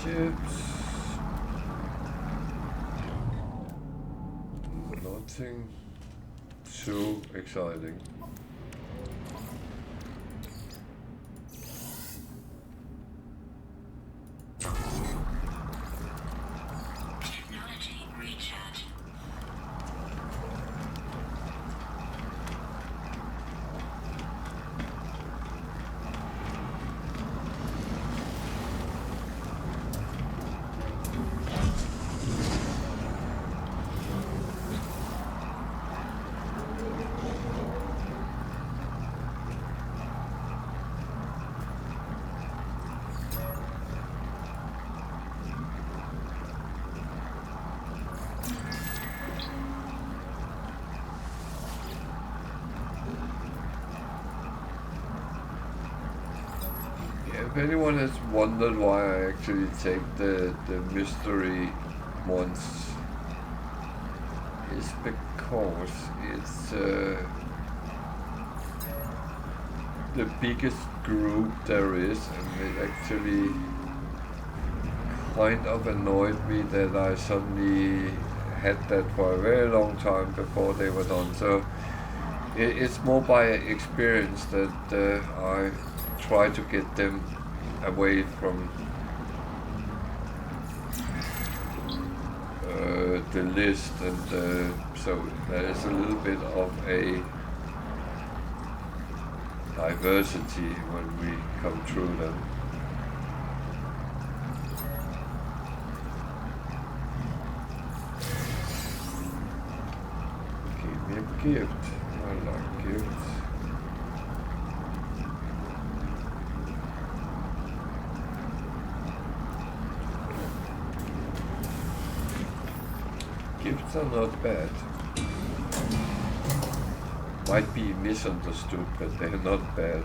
ships. Nothing too exciting. If anyone has wondered why I actually take the mystery ones, it's because it's the biggest group there is, and it actually kind of annoyed me that I suddenly had that for a very long time before they were done. So it's more by experience that I try to get them away from the list, and so there is a little bit of a diversity when we come through them. Give me a gift. I like gifts. Gifts are not bad. Might be misunderstood, but they're not bad.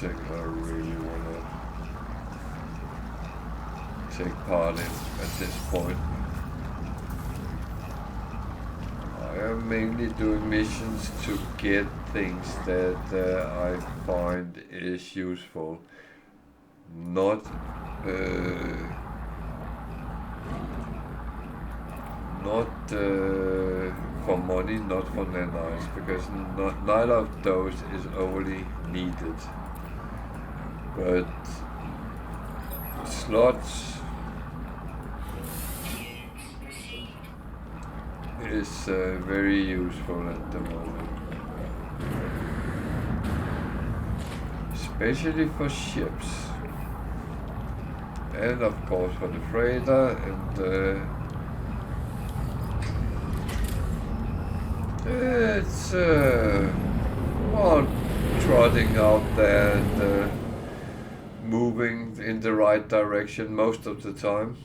I really want to take part in at this point. I am mainly doing missions to get things that I find is useful, not for money, not for nanites, because neither of those is overly needed. But slots is very useful at the moment, especially for ships, and of course for the freighter, and it's all trotting out there and moving in the right direction most of the time.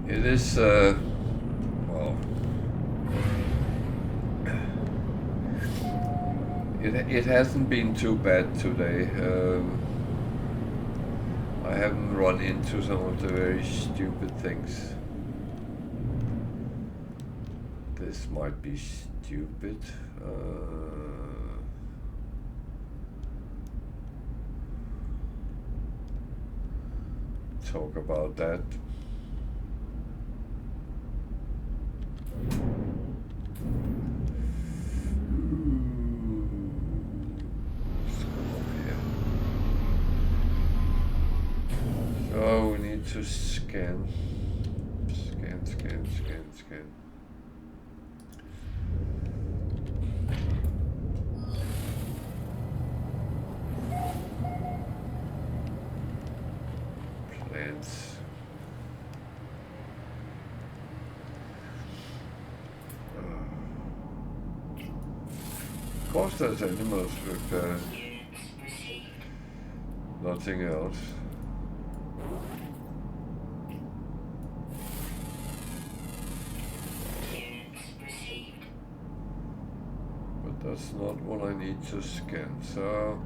It is, well, it hasn't been too bad today. I haven't run into some of the very stupid things. This might be stupid. Talk about that. So we need to scan. Plants. course there's animals with nothing else. But that's not what I need to scan, so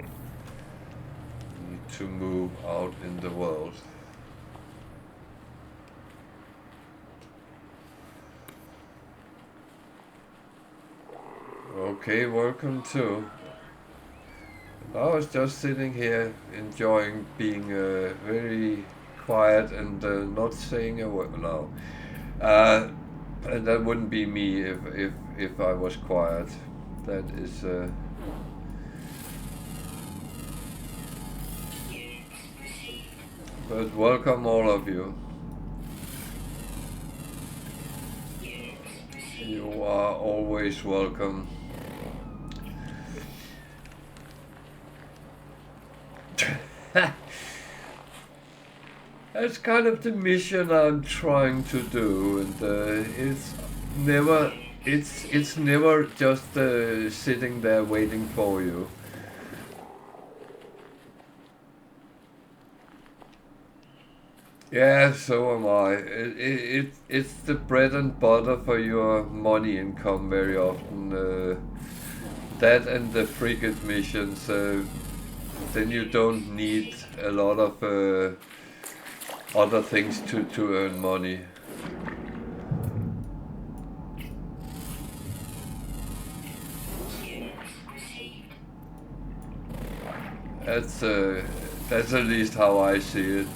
I need to move out in the world. Okay, welcome to. I was just sitting here enjoying being very quiet and not saying a word now. And that wouldn't be me if I was quiet. That is. But welcome all of you. You are always welcome. That's kind of the mission I'm trying to do, and it's never just sitting there waiting for you. Yeah, so am I. It's the bread and butter for your money income very often. That and the frigate missions. Then you don't need a lot of other things to earn money. That's at least how I see it.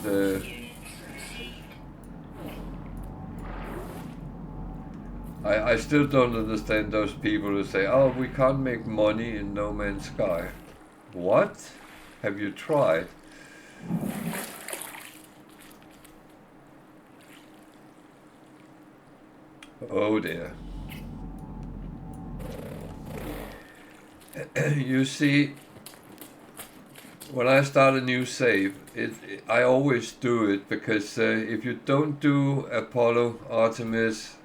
I still don't understand those people who say, "Oh, we can't make money in No Man's Sky." What? Have you tried? Oh dear. You see, when I start a new save, I always do it because if you don't do Apollo, Artemis,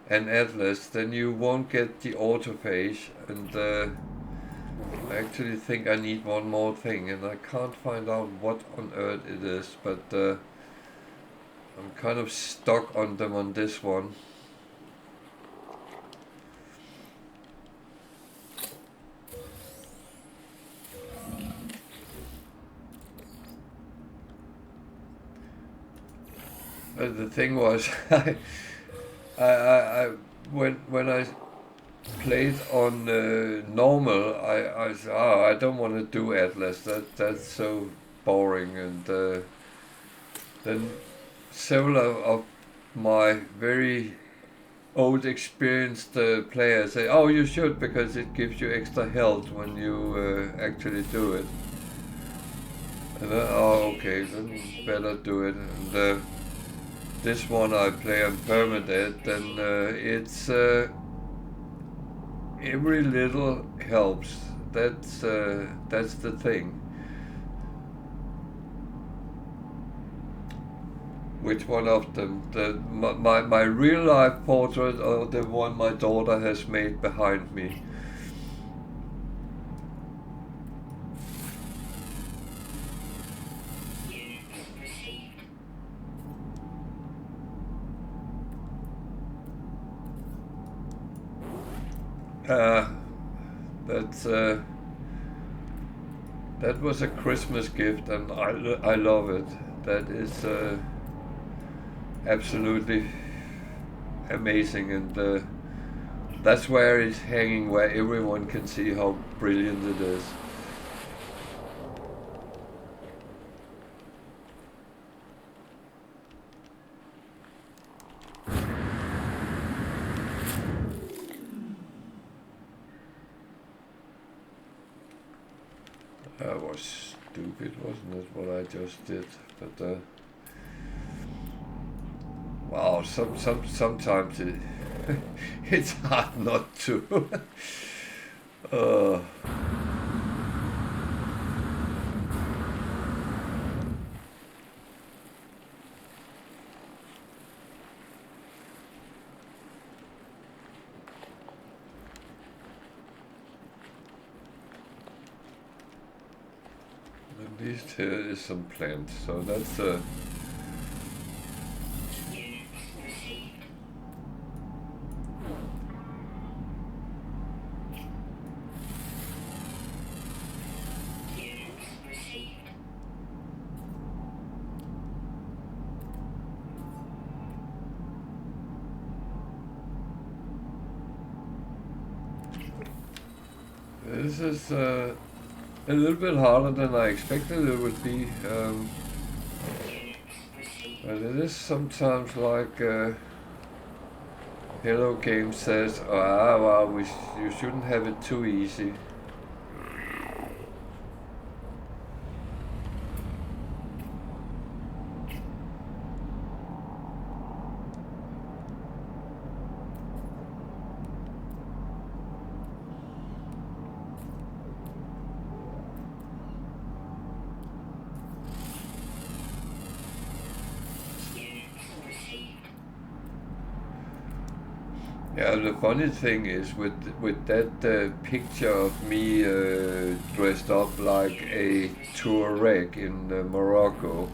and Atlas, then you won't get the autophage, and I actually think I need one more thing, and I can't find out what on earth it is, but I'm kind of stuck on them on this one. But the thing was, I when I played on normal, I said, oh, I don't want to do Atlas. That's so boring. And then several of my very old experienced players say, "Oh, you should because it gives you extra health when you actually do it." And then, oh, okay, then better do it. And this one I play on Permadeath, and it's every little helps. That's the thing. Which one of them? My real life portrait or the one my daughter has made behind me? That was a Christmas gift, and I love it. That is absolutely amazing, and that's where it's hanging, where everyone can see how brilliant it is. That was stupid, wasn't it, what I just did? But wow, sometimes it's hard not to. least here is some plants, so that's this is a little bit harder than I expected it would be, but it is sometimes like Hello Game says, well, you shouldn't have it too easy. Yeah, the funny thing is with that picture of me dressed up like a Tuareg in Morocco,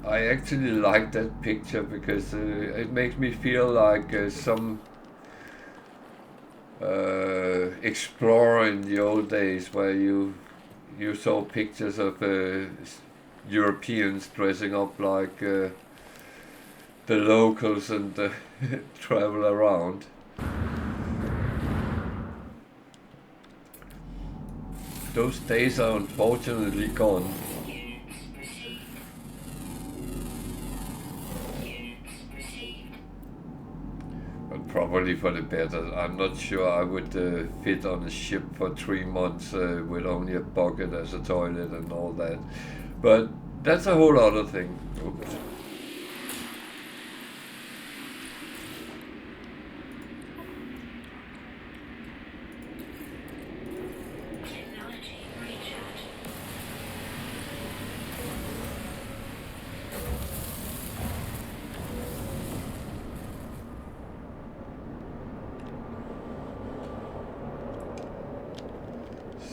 I actually like that picture because it makes me feel like some explorer in the old days where you saw pictures of Europeans dressing up like the locals and travel around. Those days are unfortunately gone. But probably for the better. I'm not sure I would fit on a ship for 3 months with only a bucket as a toilet and all that. But that's a whole other thing. Oops.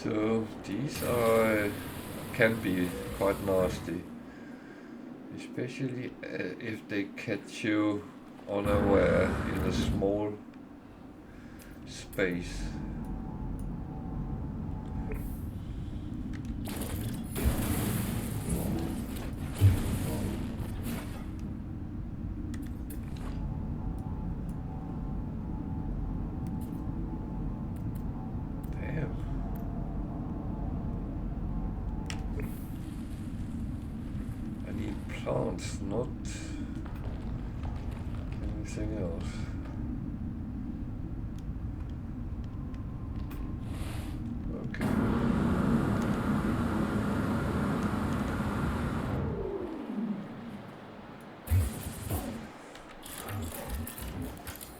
So these can be quite nasty, especially if they catch you unaware in a small space. Plants, not anything else. Okay.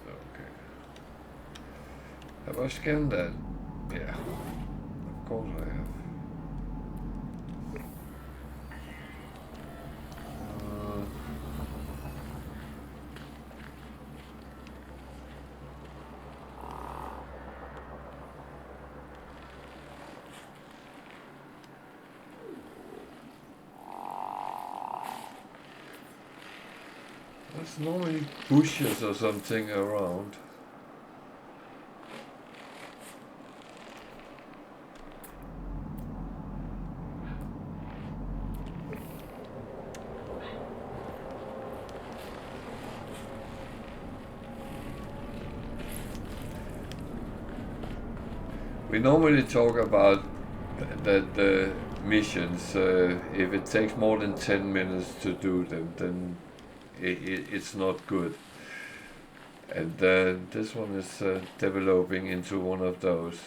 Okay. Have I scanned that? Yeah. Of course I have. There's normally bushes or something around. We normally talk about that the missions, if it takes more than 10 minutes to do them, then it's not good. And this one is developing into one of those.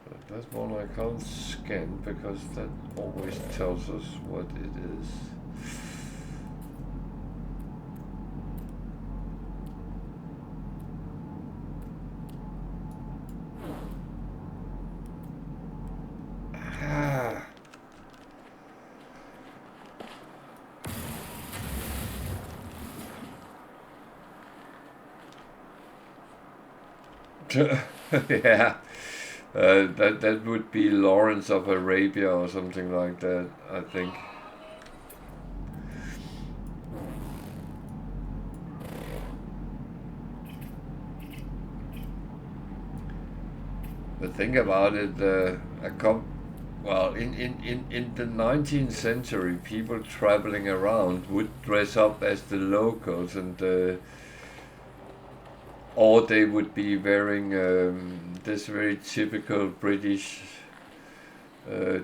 But that one I can't scan because that always tells us what it is. Yeah, that would be Lawrence of Arabia or something like that, I think. But think about it, well, in the 19th century, people traveling around would dress up as the locals, and or they would be wearing this very typical British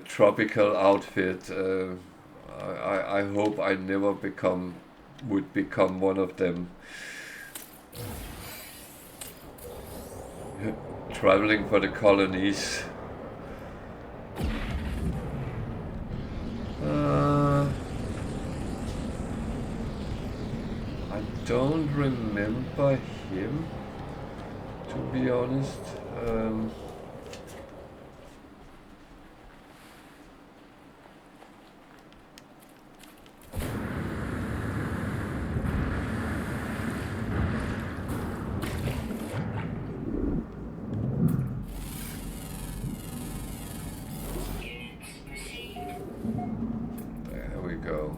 tropical outfit. I hope I never would become one of them. Traveling for the colonies. I don't remember him, to be honest. There we go.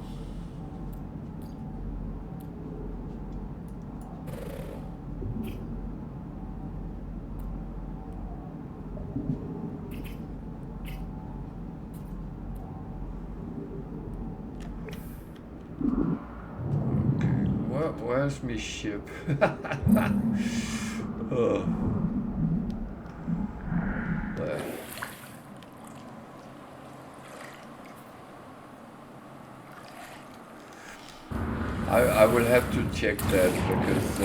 Where's my ship? Oh. There. I will have to check that because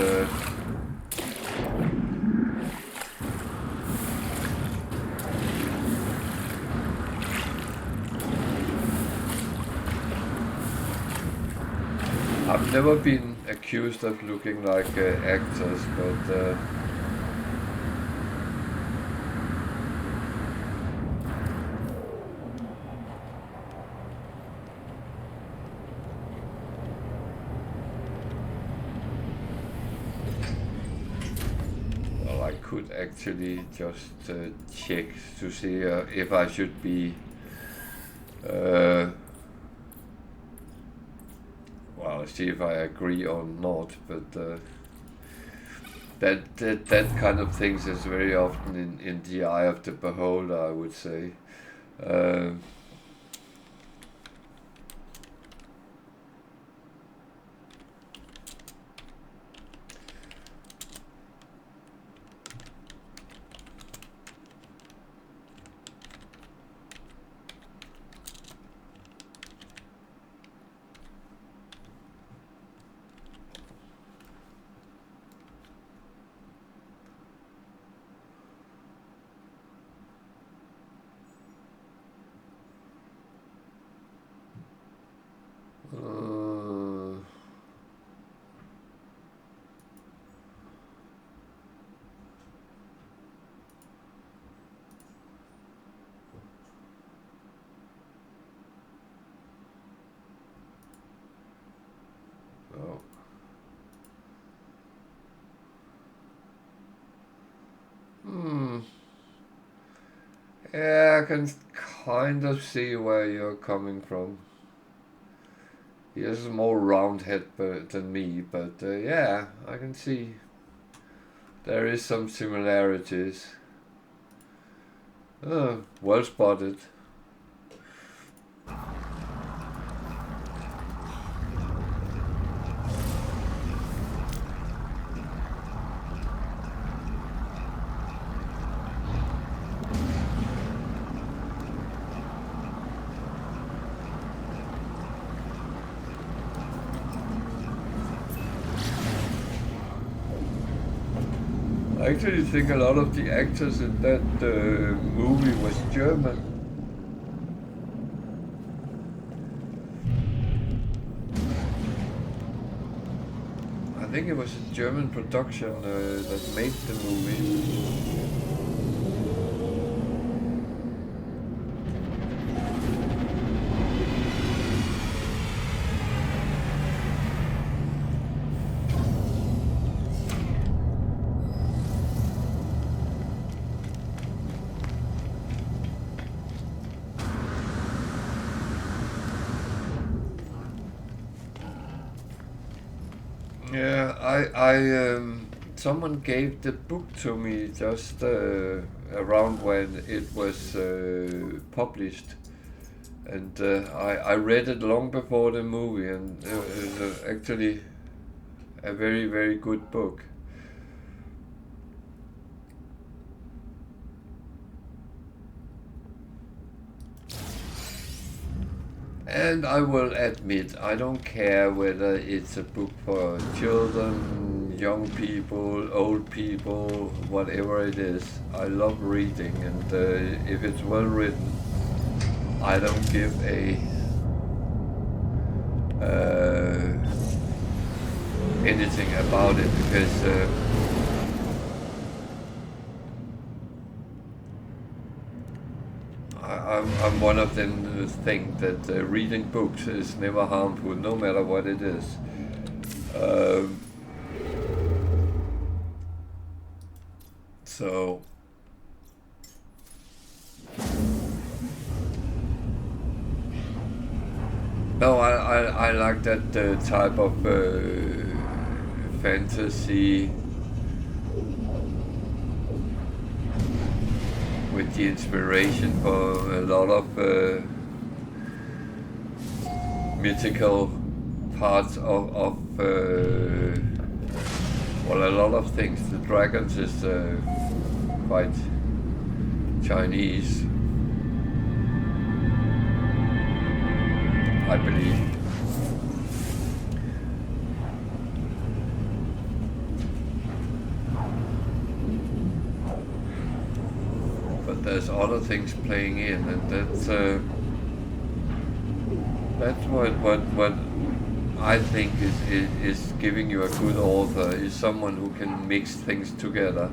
I've never been accused of looking like actors, but well, I could actually just check to see if I should be well, see if I agree or not, but that kind of things is very often in the eye of the beholder, I would say. Yeah, I can kind of see where you're coming from. He has a more round head than me, but yeah, I can see there is some similarities. Well spotted. I actually think a lot of the actors in that movie was German. I think it was a German production that made the movie. Yeah, someone gave the book to me just around when it was published, and I read it long before the movie, and it was actually a very, very good book. And I will admit, I don't care whether it's a book for children, young people, old people, whatever it is. I love reading, and if it's well written, I don't give anything about it, because I'm one of them who think that reading books is never harmful, no matter what it is. So no, I like that type of fantasy with the inspiration for a lot of mythical parts of well, a lot of things. The dragons is quite Chinese, I believe. But there's other things playing in, and that's what I think is giving you a good author, is someone who can mix things together.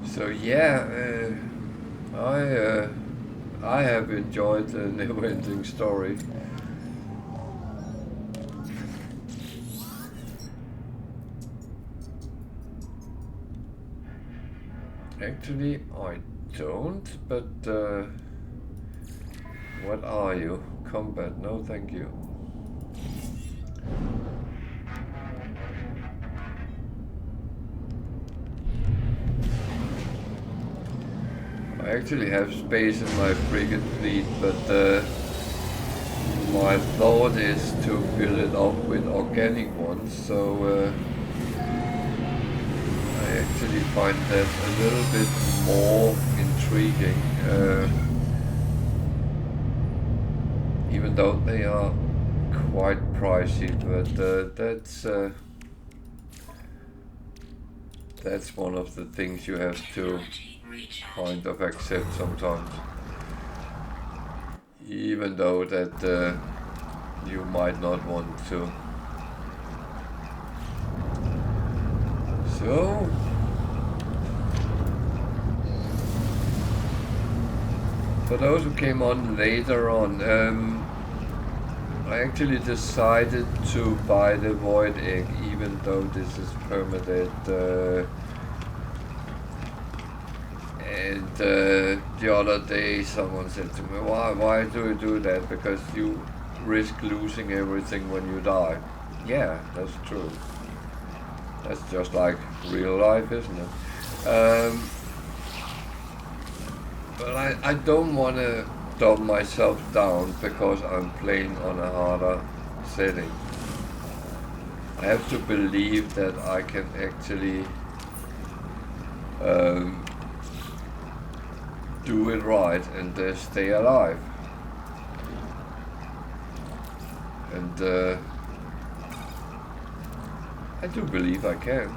So yeah, I have enjoyed the never-ending story. Actually, I don't, but what are you? Combat? No, thank you. I actually have space in my frigate fleet, but my thought is to fill it up with organic ones, so I actually find that a little bit more intriguing, even though they are quite pricey, but that's one of the things you have to kind of accept sometimes, even though that you might not want to. So for those who came on later on, I actually decided to buy the Void Egg, even though this is Permadeath. And the other day someone said to me, why do you do that? Because you risk losing everything when you die. Yeah, that's true. That's just like real life, isn't it? But I don't want to dumb myself down because I'm playing on a harder setting. I have to believe that I can actually do it right and stay alive. And I do believe I can.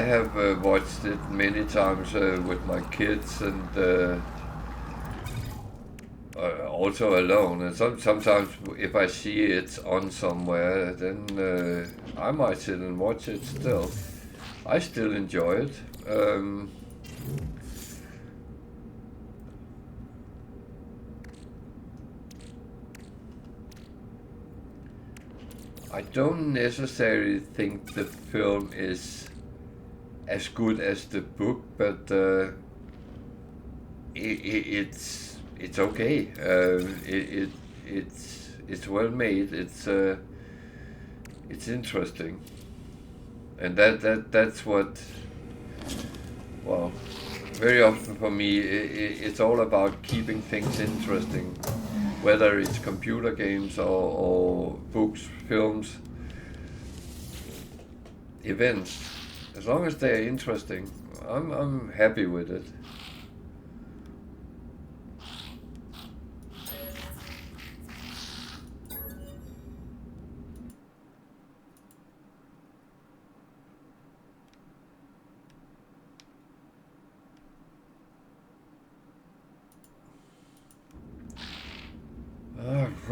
I have watched it many times with my kids and also alone. And sometimes if I see it on somewhere, then I might sit and watch it still. I still enjoy it. I don't necessarily think the film is as good as the book, but it's okay. It's well made. It's interesting, and that's what. Well, very often for me, it's all about keeping things interesting. Whether it's computer games or books, films, events, as long as they're interesting, I'm happy with it.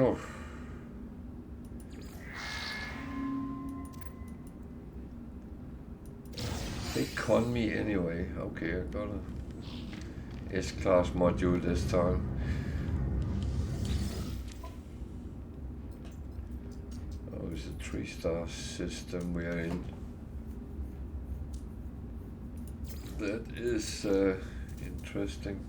Oh. They con me anyway. Okay, I got a S-class module this time. Oh, it's a 3-star system we are in. That is interesting.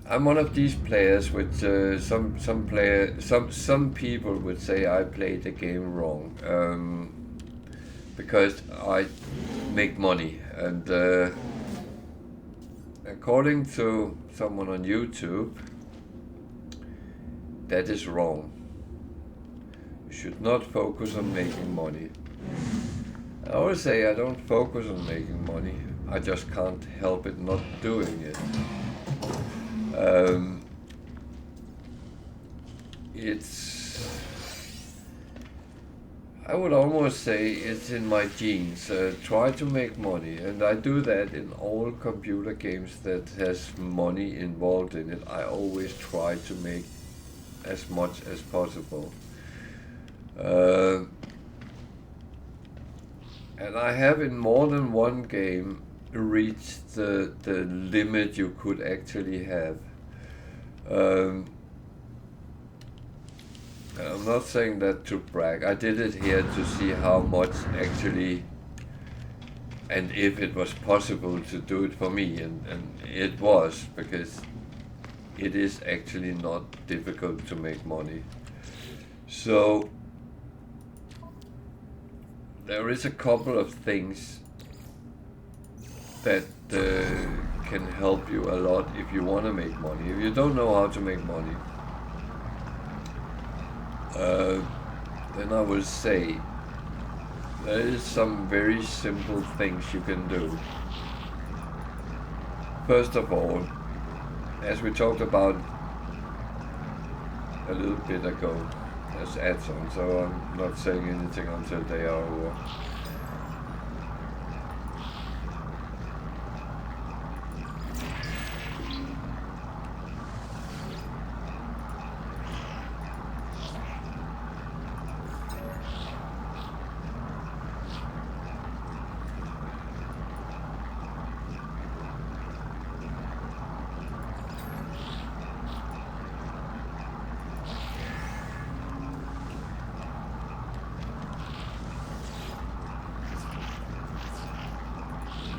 I'm one of these players which some people would say I played the game wrong because I make money, and according to someone on YouTube, that is wrong. You should not focus on making money. I always say I don't focus on making money. I just can't help it not doing it. I would almost say it's in my genes. Try to make money, and I do that in all computer games that has money involved in it. I always try to make as much as possible. And I have in more than one game reached the limit you could actually have. I'm not saying that to brag. I did it here to see how much actually, and if it was possible to do it for me, and it was, because it is actually not difficult to make money. So there is a couple of things that can help you a lot if you want to make money. If you don't know how to make money, then I will say there is some very simple things you can do. First of all, as we talked about a little bit ago, there's ads on, so I'm not saying anything until they are over.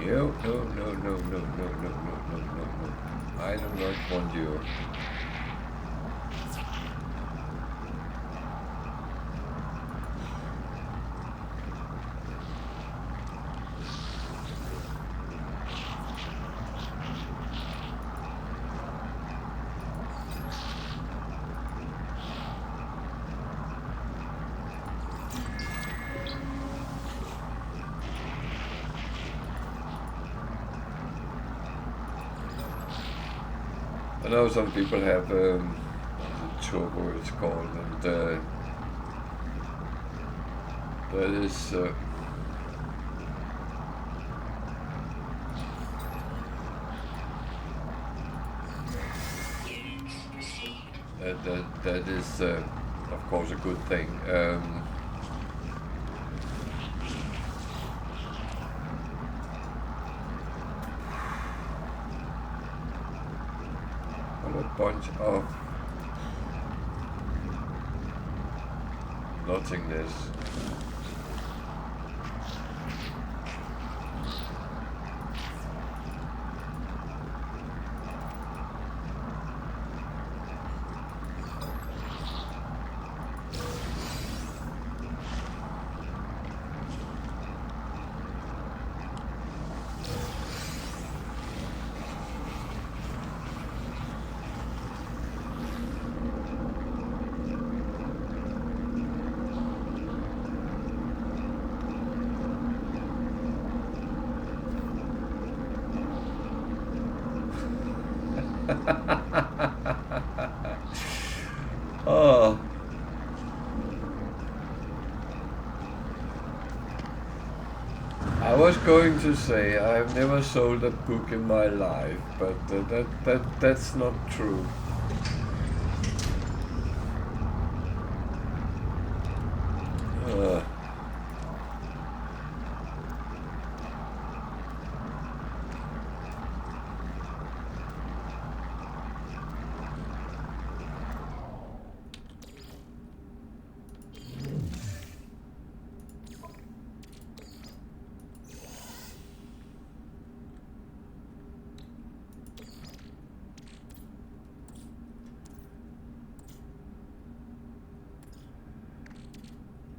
No. I do not want you. I know some people have Turbo it's called, and that is that is of course a good thing. A bunch of nothingness. Oh. I was going to say I've never sold a book in my life, but that's not true.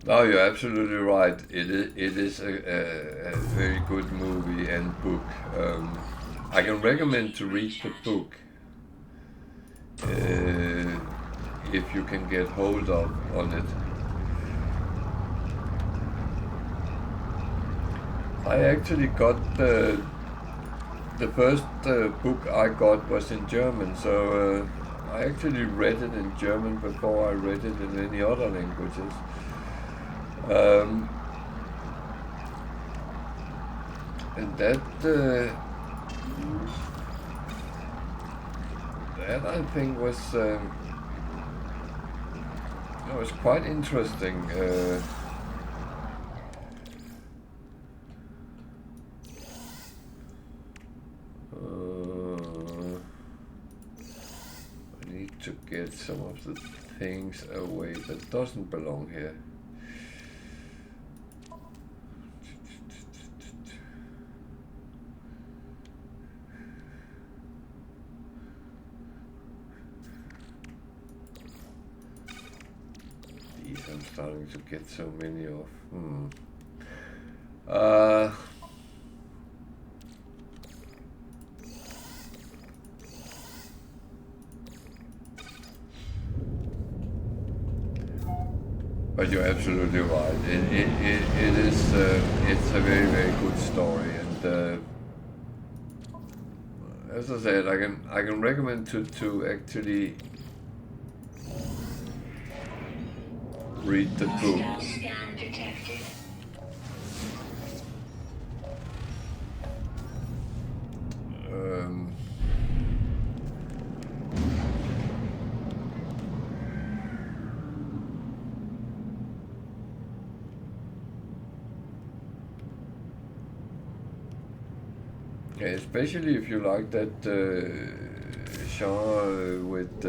No, you're absolutely right. It is a very good movie and book. I can recommend to read the book if you can get hold of on it. I actually got the first book I got was in German, so I actually read it in German before I read it in any other languages. And that I think was quite interesting. I need to get some of the things away that doesn't belong here. I'm starting to get so many of. But you're absolutely right. It is. It's a very, very good story, and as I said, I can recommend to actually read the book. Yeah, especially if you like that genre with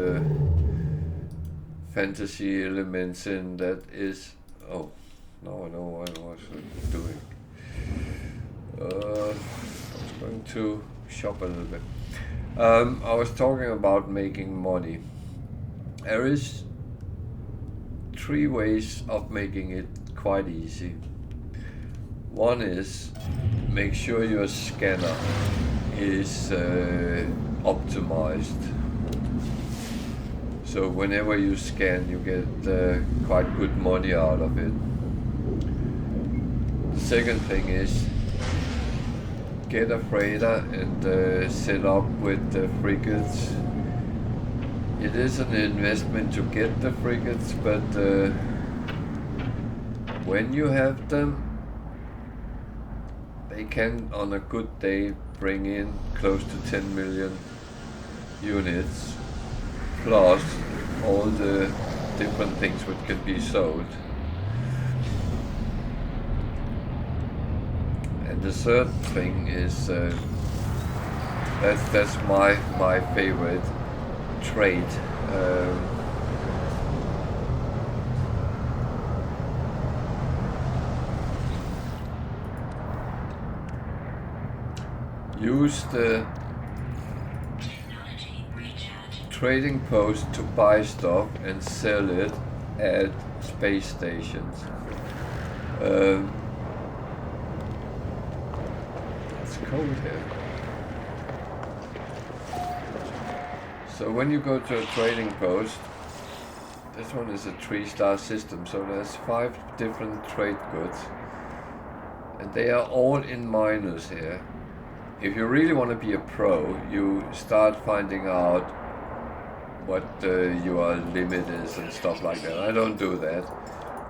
fantasy elements in, that is. Oh, now I know what I was doing. I was going to shop a little bit. I was talking about making money. There is 3 ways of making it quite easy. One is make sure your scanner is optimized. So whenever you scan, you get quite good money out of it. The second thing is get a freighter and set up with frigates it is an investment to get the frigates, but when you have them, they can on a good day bring in close to 10 million units, plus all the different things which can be sold. And the third thing is that's my favorite trade. Use the trading post to buy stuff and sell it at space stations. It's cold here. So when you go to a trading post, this one is a 3-star system, so there's 5 different trade goods, and they are all in minus here. If you really want to be a pro, you start finding out what your limit is and stuff like that. I don't do that.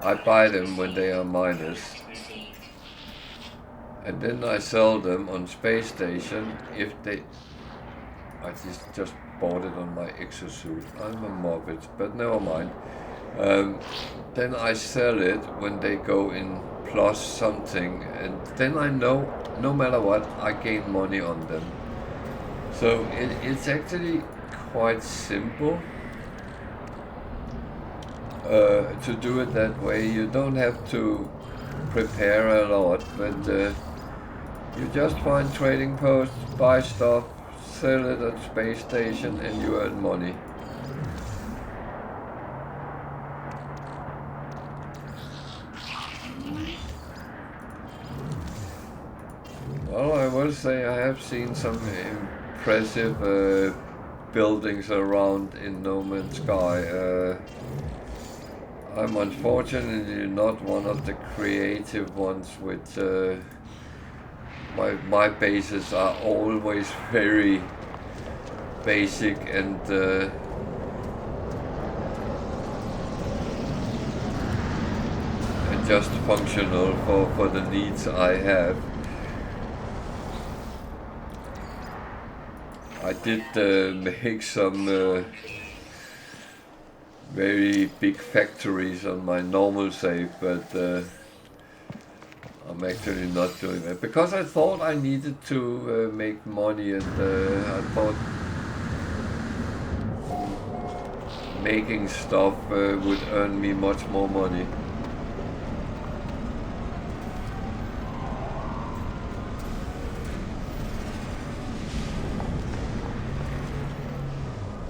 I buy them when they are minus, and then I sell them on space station if they... I just bought it on my exosuit. I'm a morbid, but never mind. Then I sell it when they go in plus something, and then I know no matter what, I gain money on them. So it's actually quite simple to do it that way. You don't have to prepare a lot, but you just find trading posts, buy stuff, sell it at space station, and you earn money. Well, I will say I have seen some impressive buildings around in No Man's Sky. I'm unfortunately not one of the creative ones with my bases are always very basic and just functional for the needs I have. I did make some very big factories on my normal save, but I'm actually not doing that because I thought I needed to make money, and I thought making stuff would earn me much more money.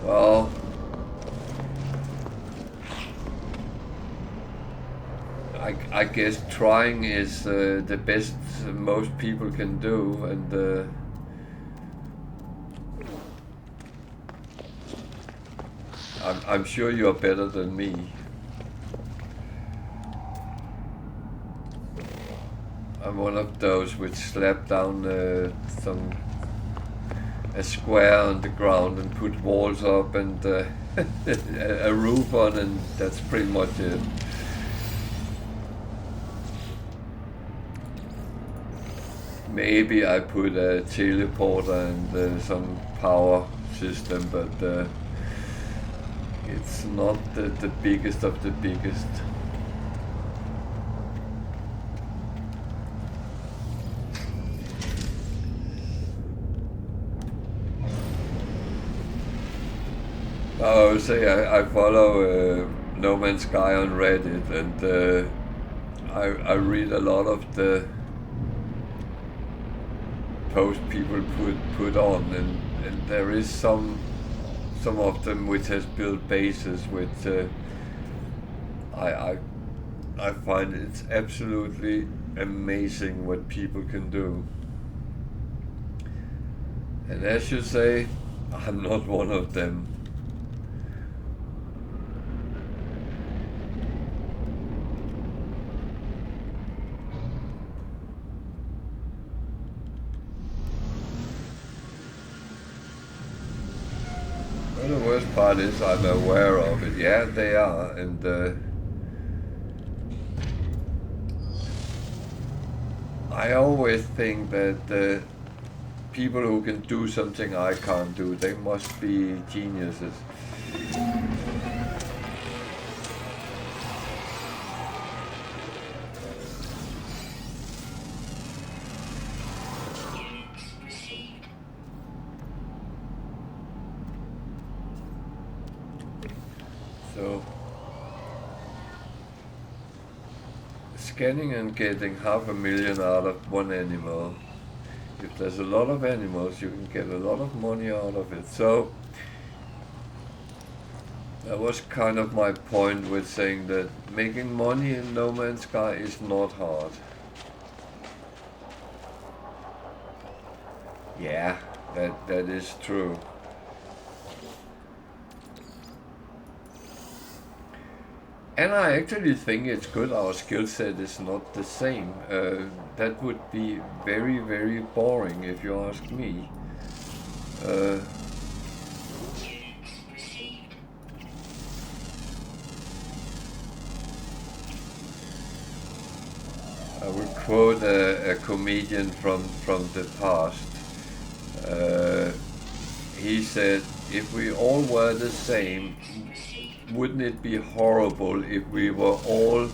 Well, I guess trying is the best most people can do, and I'm sure you're better than me. I'm one of those which slap down a square on the ground and put walls up and a roof on, and that's pretty much it. Maybe I put a teleporter and some power system, but it's not the biggest of the biggest. I would say I follow No Man's Sky on Reddit, and I read a lot of the posts people put on, and there is some of them which has built bases which I find it's absolutely amazing what people can do. And as you say, I'm not one of them. worst part is I'm aware of it. Yeah, they are, and I always think that people who can do something I can't do, they must be geniuses. So, scanning and getting 500,000 out of one animal. If there's a lot of animals, you can get a lot of money out of it. So, that was kind of my point with saying that making money in No Man's Sky is not hard. Yeah, that is true. And I actually think it's good our skill set is not the same. That would be very, very boring if you ask me. I would quote a comedian from the past. He said, if we all were the same, wouldn't it be horrible if we were all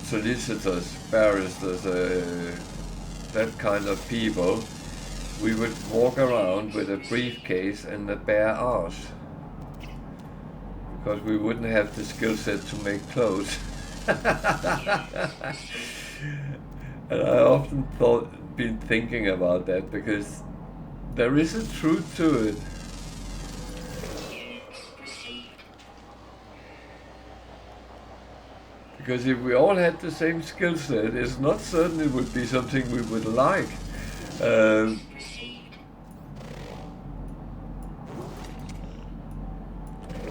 solicitors, barristers, that kind of people? We would walk around with a briefcase and a bare arse, because we wouldn't have the skill set to make clothes. And I often been thinking about that, because there is a truth to it. Because if we all had the same skill set, it's not certain it would be something we would like.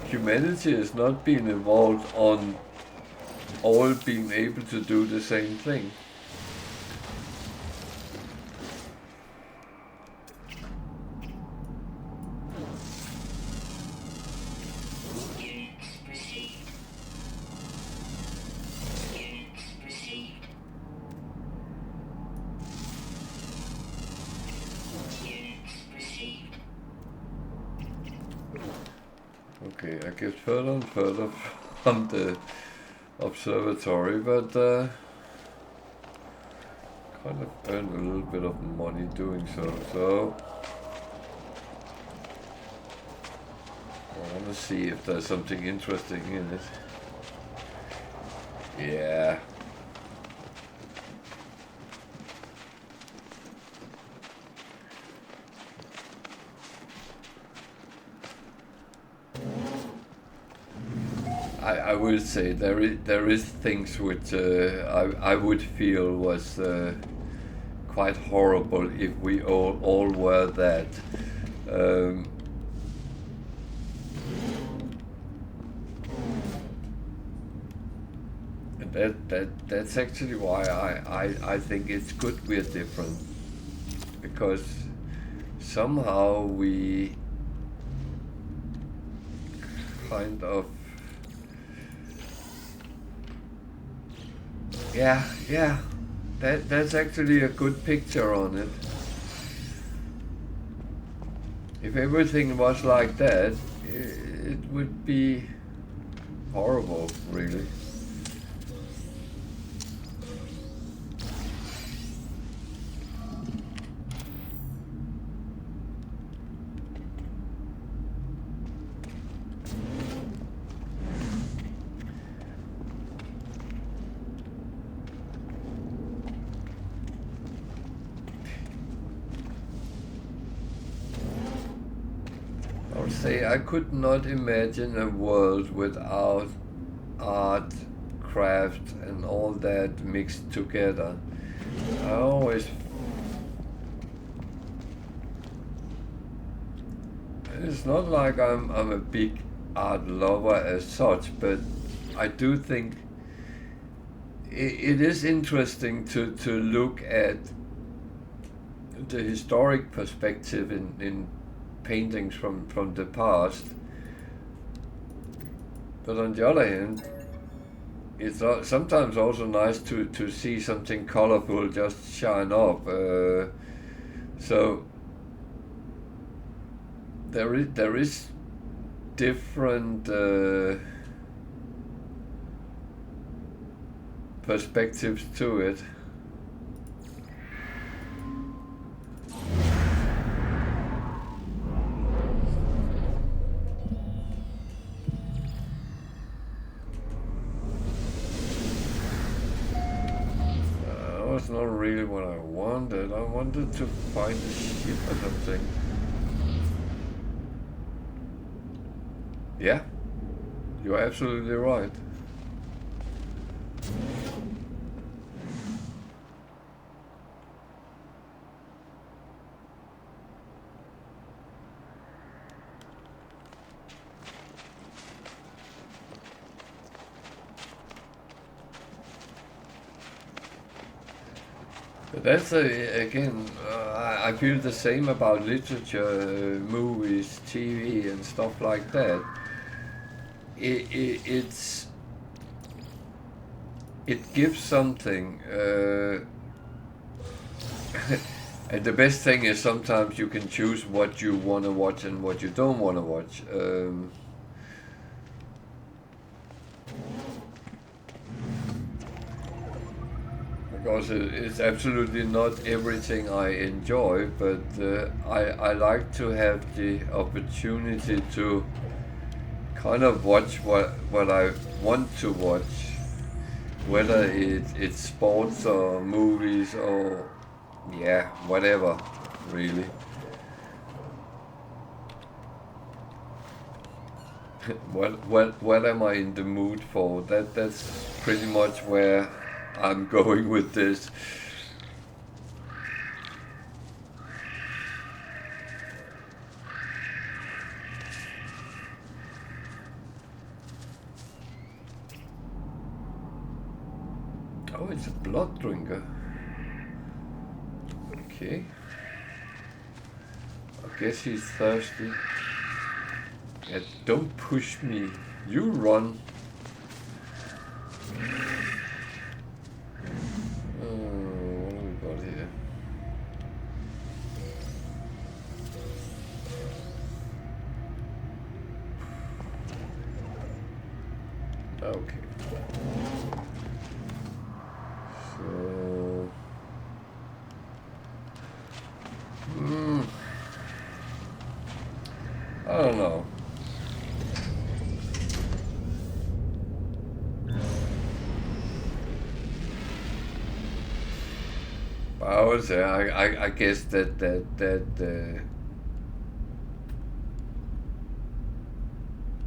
Humanity has not been evolved on all being able to do the same thing. Okay, I get further and further from the observatory, but kind of earned a little bit of money doing so. So I want to see if there's something interesting in it. Yeah. I will say there is things which I would feel was quite horrible if we all were that. That's actually why I think it's good we're different, because somehow we kind of yeah, that's actually a good picture on it. If everything was like that, it would be horrible, really. I could not imagine a world without art, craft, and all that mixed together. I always... It's not like I'm a big art lover as such, but I do think it is interesting to look at the historic perspective in paintings from the past. But on the other hand, it's sometimes also nice to see something colorful just shine up. So there is different perspectives to it. That's not really what I wanted. I wanted to find a ship or something. Yeah, you're absolutely right. That's again, I feel the same about literature, movies, TV, and stuff like that. It gives something, and the best thing is sometimes you can choose what you want to watch and what you don't want to watch. Because it's absolutely not everything I enjoy, but I like to have the opportunity to kind of watch what I want to watch, whether it's sports or movies or yeah, whatever, really. What am I in the mood for? That's pretty much where I'm going with this. Oh, it's a blood drinker. Okay. I guess he's thirsty. Yeah, don't push me. You run. What have we got here? Okay. So... I don't know. I would say I guess that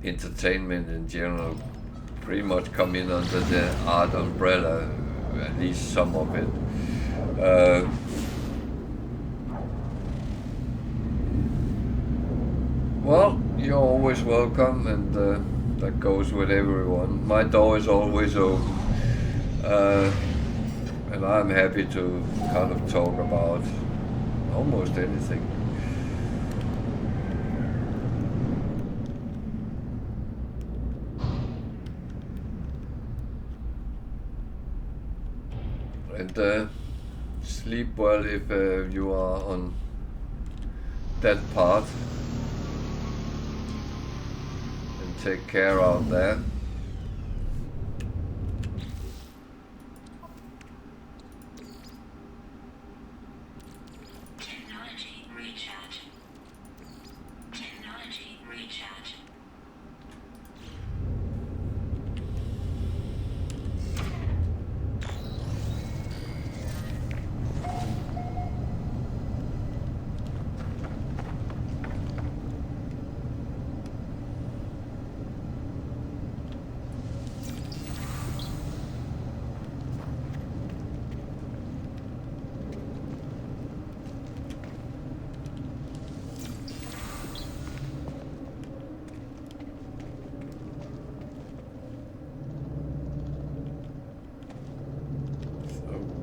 entertainment in general pretty much come in under the art umbrella, at least some of it. Well, you're always welcome, and that goes with everyone. My door is always open, and I'm happy to kind of talk about almost anything. And sleep well if you are on that path. And take care out there.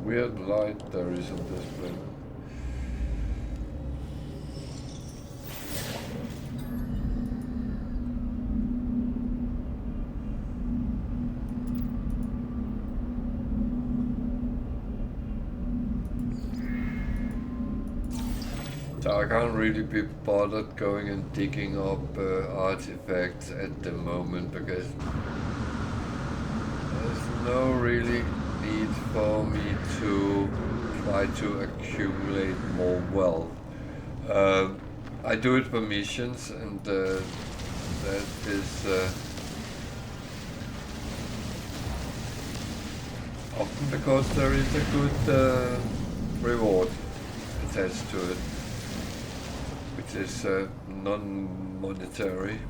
Weird light there is on this planet. So I can't really be bothered going and digging up artifacts at the moment because there's no really need for me to try to accumulate more wealth. I do it for missions, and that is often because there is a good reward attached to it, which is non-monetary.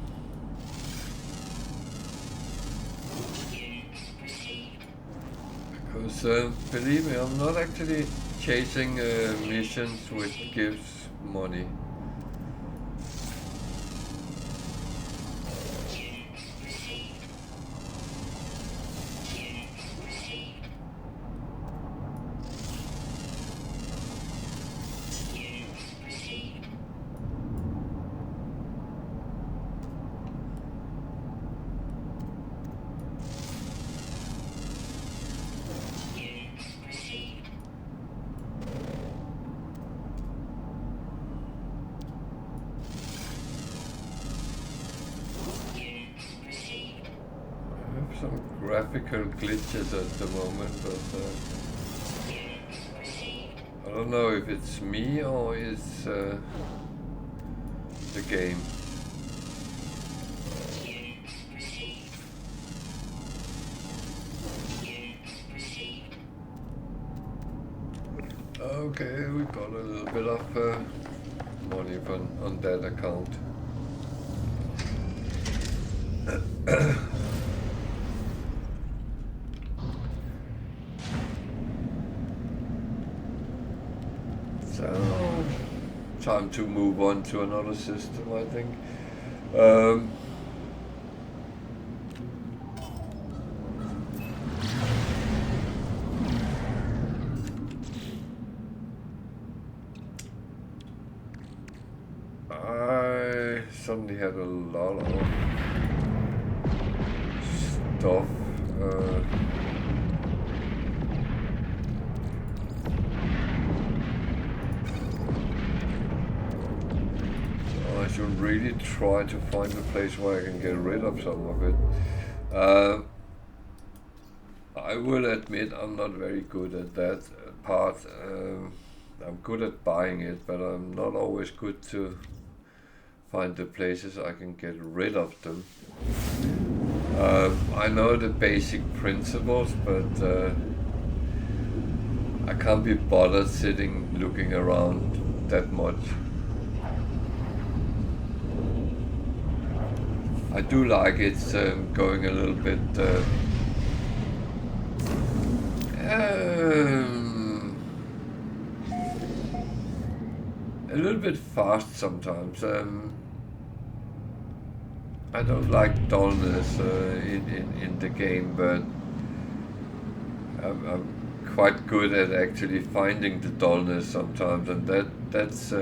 Because believe me, I'm not actually chasing missions which gives money. Some graphical glitches at the moment, but I don't know if it's me or it's the game. Okay, we got a little bit of money on that account. So, time to move on to another system, I think. I suddenly had a lot of stuff. I should really try to find a place where I can get rid of some of it. I will admit I'm not very good at that part. I'm good at buying it, but I'm not always good to find the places I can get rid of them. I know the basic principles, but I can't be bothered sitting looking around that much. I do like it's going a little bit fast sometimes. I don't like dullness in the game, but I'm quite good at actually finding the dullness sometimes, and that's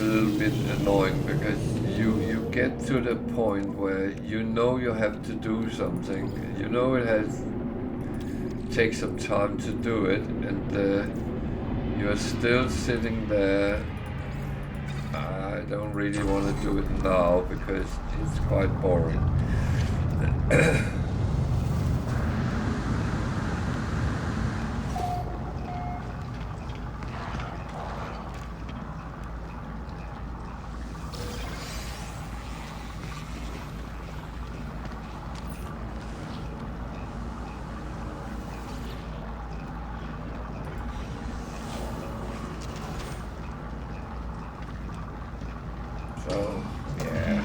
a little bit annoying, because you get to the point where you know you have to do something, you know it takes some time to do it, and you're still sitting there. I don't really want to do it now because it's quite boring. So, yeah.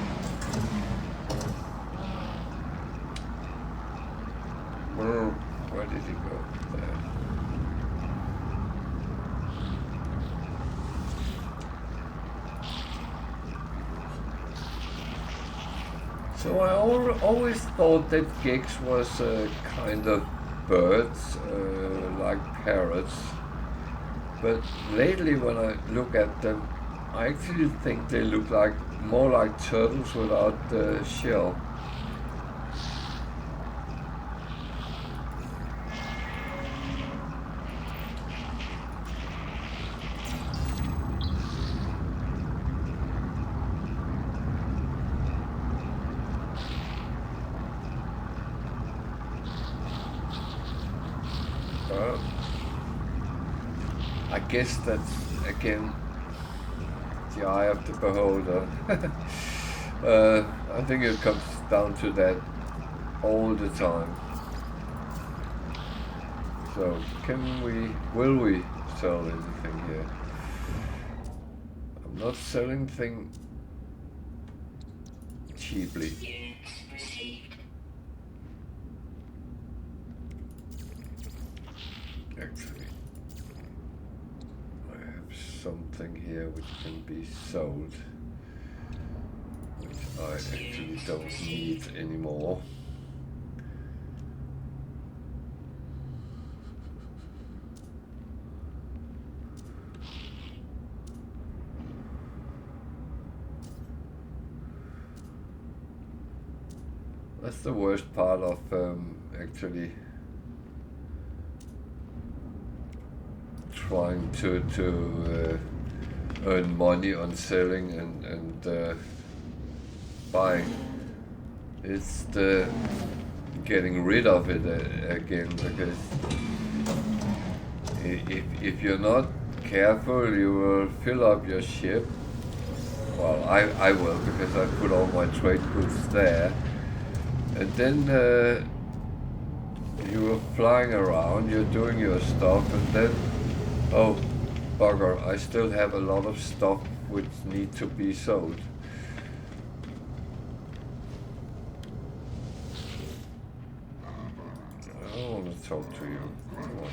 Where did he go? There. So I always thought that gigs was kind of birds, like parrots. But lately when I look at them, I actually think they look like more like turtles without the shell. guess that's again the eye of the beholder. I think it comes down to that all the time. So will we sell anything here? I'm not selling things cheaply. Actually, I have something here which can be sold, which I actually don't need anymore. That's the worst part of actually trying to earn money on selling and buying. It's the getting rid of it again, because if you're not careful, you will fill up your ship. Well, I will, because I put all my trade goods there. And then you're flying around, you're doing your stuff, and then, oh, bugger, I still have a lot of stuff which need to be sold. I don't want to talk to you. Come on.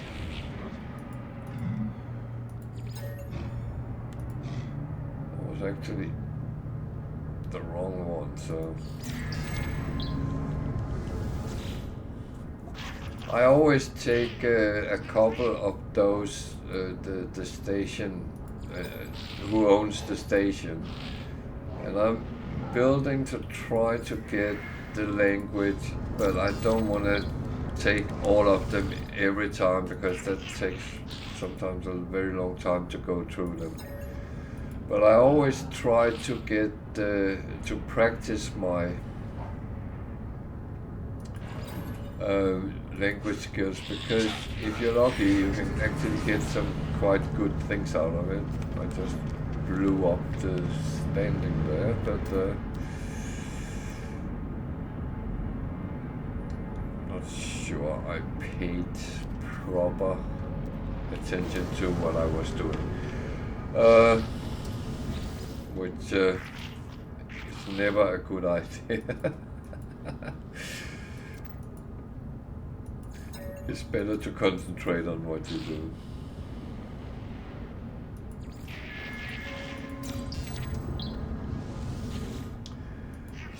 That was actually the wrong one, so... I always take a couple of those, the station, who owns the station, and I'm building to try to get the language, but I don't want to take all of them every time, because that takes sometimes a very long time to go through them. But I always try to get, to practice my language skills, because if you're lucky you can actually get some quite good things out of it. I just blew up the standing there, but not sure I paid proper attention to what I was doing, which is never a good idea. It's better to concentrate on what you do.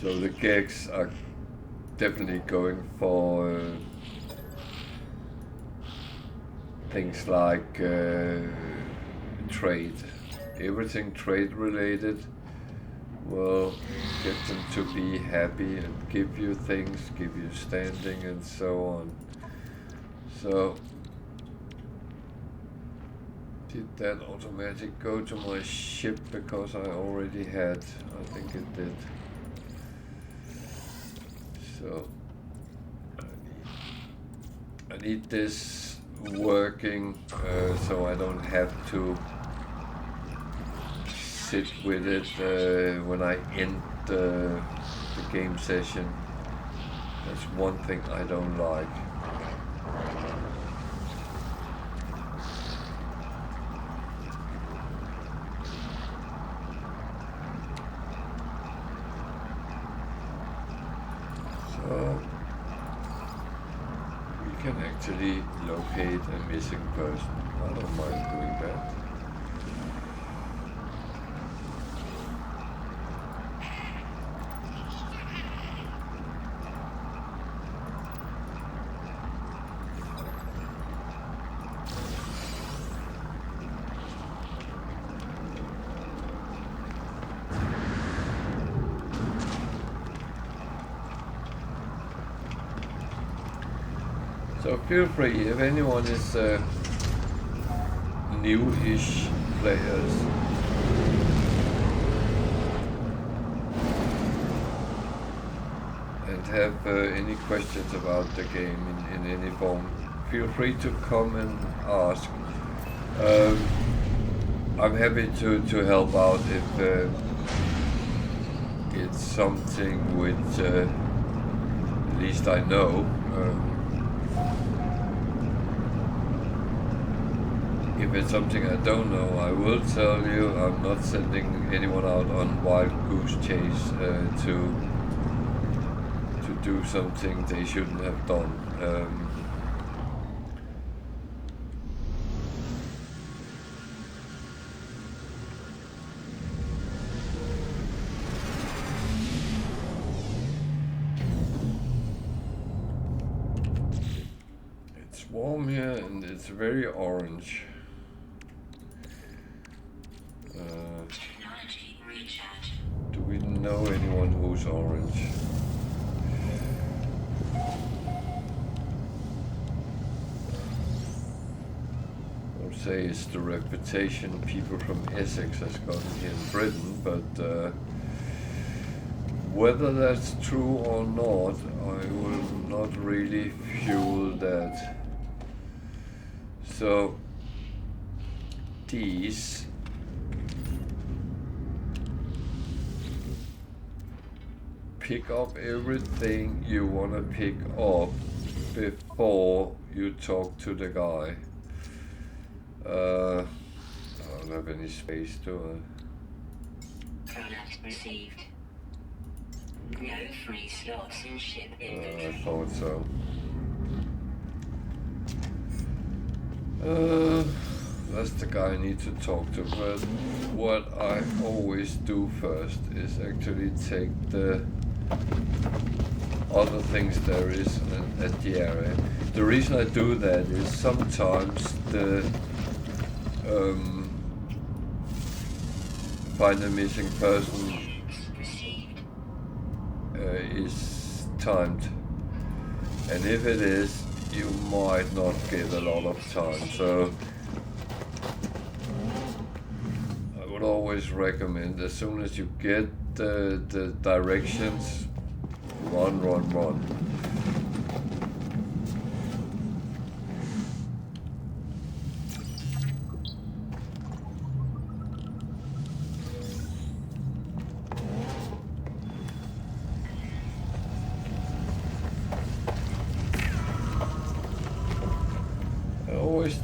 So the gigs are definitely going for things like trade. Everything trade related will get them to be happy and give you things, give you standing and so on. So, did that automatic go to my ship because I already had? I think it did. So, I need this working so I don't have to sit with it when I end the game session. That's one thing I don't like. So we can actually locate a missing person. I don't mind doing that. So feel free, if anyone is new-ish players, and have any questions about the game in any form, feel free to come and ask. I'm happy to help out if it's something which at least I know. If it's something I don't know, I will tell you. I'm not sending anyone out on wild goose chase to do something they shouldn't have done. It's warm here and it's very orange. Do we know anyone who's orange? I would say it's the reputation people from Essex has gotten here in Britain, but whether that's true or not, I will not really fuel that. So these pick up everything you want to pick up before you talk to the guy. I don't have any space, do I? Product received. No free slots in ship inventory. I thought so. That's the guy I need to talk to, but what I always do first is actually take the other things there is at the area. The reason I do that is sometimes the find a missing person is timed, and if it is, you might not get a lot of time. So I would always recommend, as soon as you get the directions, run.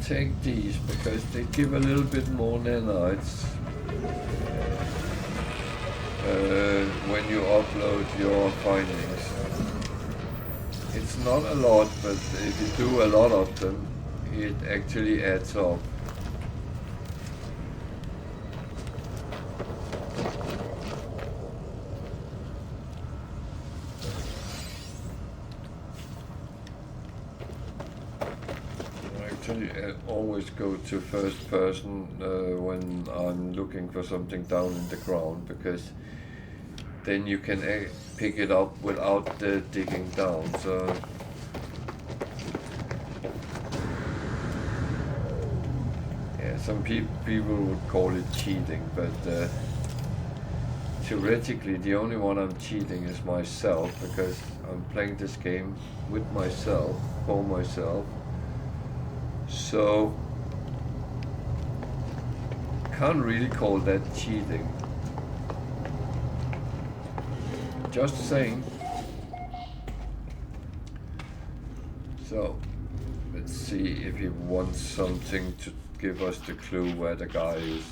Take these because they give a little bit more nanites when you upload your findings. It's not a lot, but if you do a lot of them, it actually adds up. I always go to first person when I'm looking for something down in the ground, because then you can pick it up without digging down. So yeah, some people would call it cheating, but theoretically the only one I'm cheating is myself, because I'm playing this game with myself, for myself. So, can't really call that cheating. Just saying. So, let's see if he wants something to give us the clue where the guy is.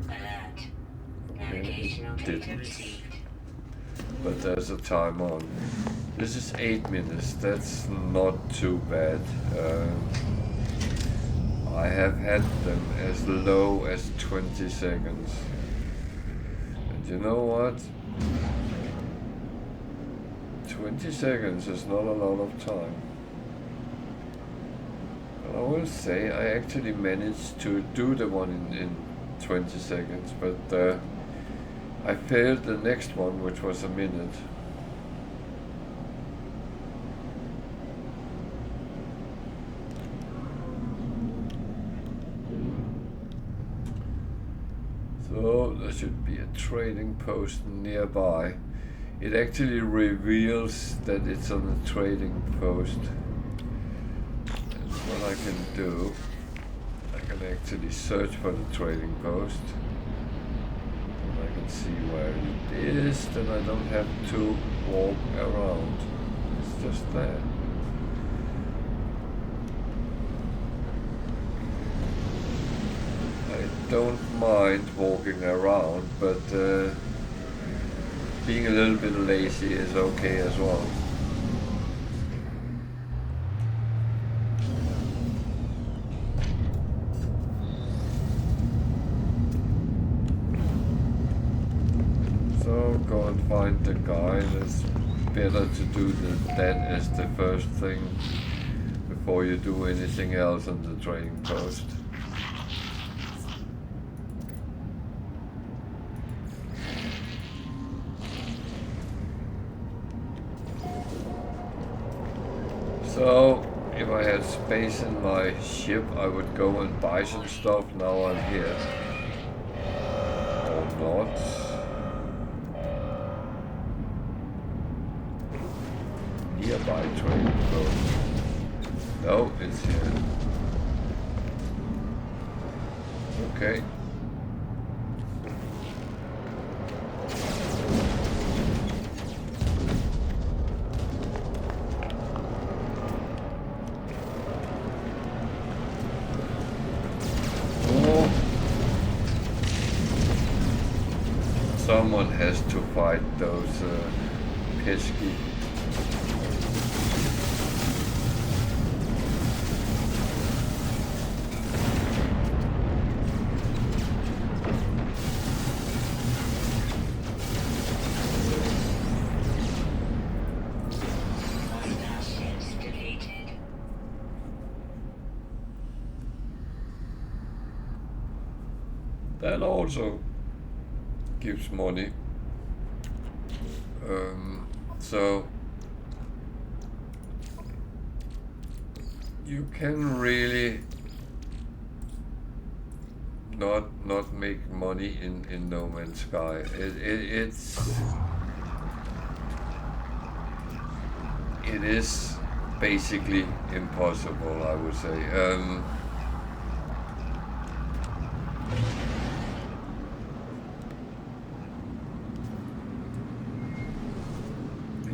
Alert. Navigational data received. But there's a time on. This is 8 minutes, that's not too bad. I have had them as low as 20 seconds. And you know what? 20 seconds is not a lot of time. But I will say I actually managed to do the one in 20 seconds, but I failed the next one, which was a minute. So there should be a trading post nearby. it actually reveals that it's on a trading post. And what I can do, I can actually search for the trading post. And I can see where it is, then I don't have to walk around. It's just there. I don't mind walking around, but being a little bit lazy is okay as well. So go and find the guy. It's better to do that as the first thing before you do anything else on the trading post. So, if I had space in my ship, I would go and buy some stuff. Now I'm here. Or not. Nearby trading post. No, it's here. Okay. Someone has to fight those pesky. That also gives money. So you can really not make money in No Man's Sky. It is basically impossible, I would say.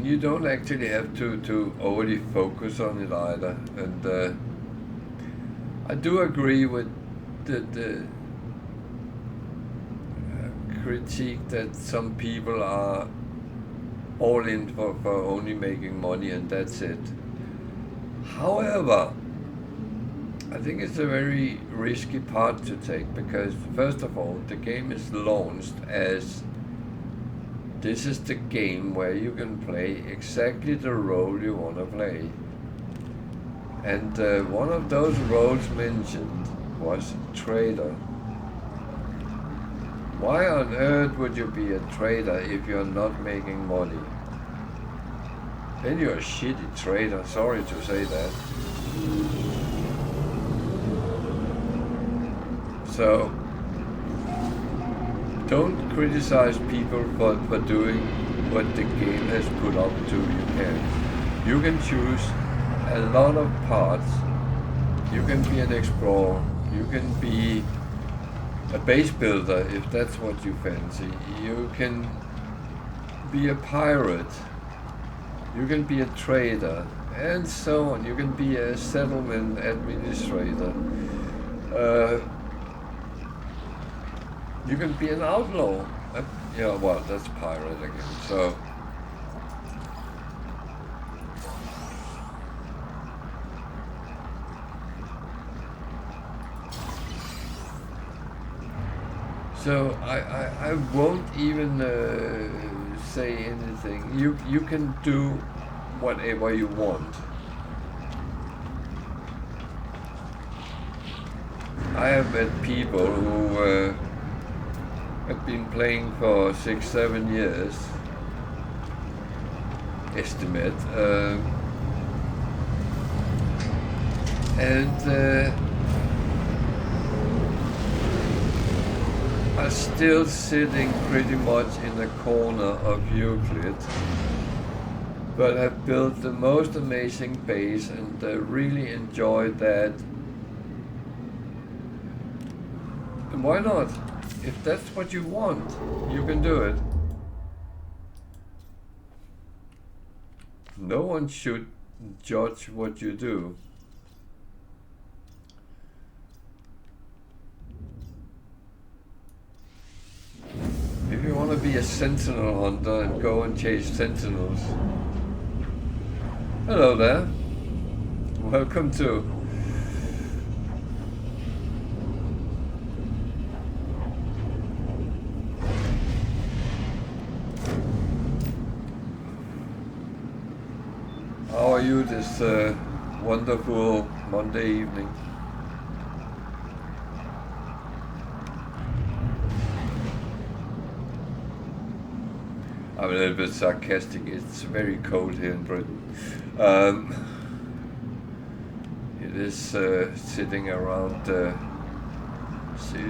You don't actually have to overly focus on it either, and I do agree with the critique that some people are all in for only making money and that's it. However, I think it's a very risky part to take because, first of all, the game is launched as this is the game where you can play exactly the role you want to play. And one of those roles mentioned was trader. Why on earth would you be a trader if you're not making money? Then you're a shitty trader, sorry to say that. So, don't criticize people for doing what the game has put up to you. You can choose a lot of parts. You can be an explorer. You can be a base builder if that's what you fancy. You can be a pirate. You can be a trader, and so on. You can be a settlement administrator. You can be an outlaw. Yeah, well, that's pirate again. So I won't even say anything. You can do whatever you want. I have met people who have been playing for 6-7 years, estimate, and are still sitting pretty much in the corner of Euclid, but have built the most amazing base and really enjoyed that. And why not? If that's what you want, you can do it. No one should judge what you do. If you want to be a sentinel hunter and go and chase sentinels. Hello there. Welcome to. How are you this wonderful Monday evening? I'm a little bit sarcastic. It's very cold here in Britain. It is sitting around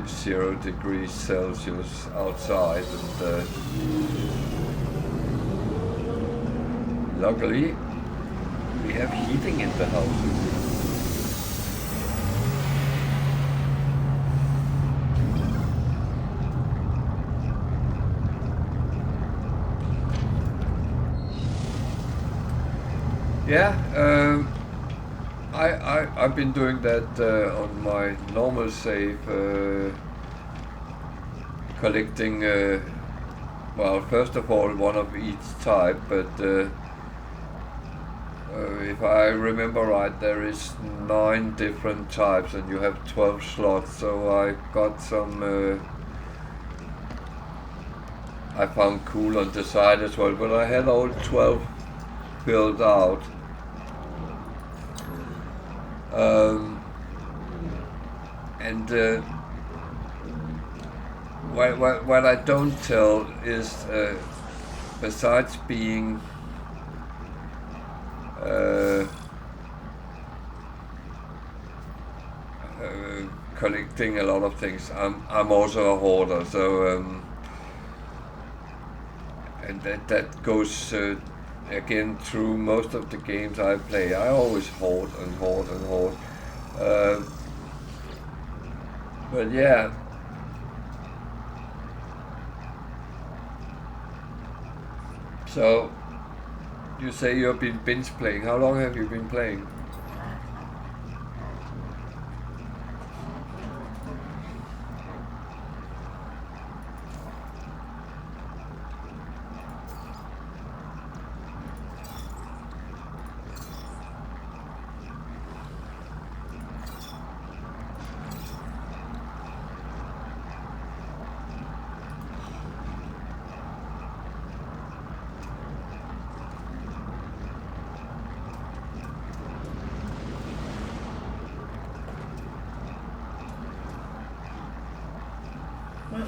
0 degrees Celsius outside, and luckily we have heating in the house. Yeah, I've been doing that on my normal save, collecting, well, first of all, one of each type, but if I remember right, there is 9 different types and you have 12 slots, so I got some, I found cool on the side as well, but I had all 12 filled out. What I don't tell is, besides being collecting a lot of things, I'm also a hoarder, so and that goes again through most of the games I play. I always hoard and hoard and hoard. But yeah. So, you say you've been binge playing. How long have you been playing?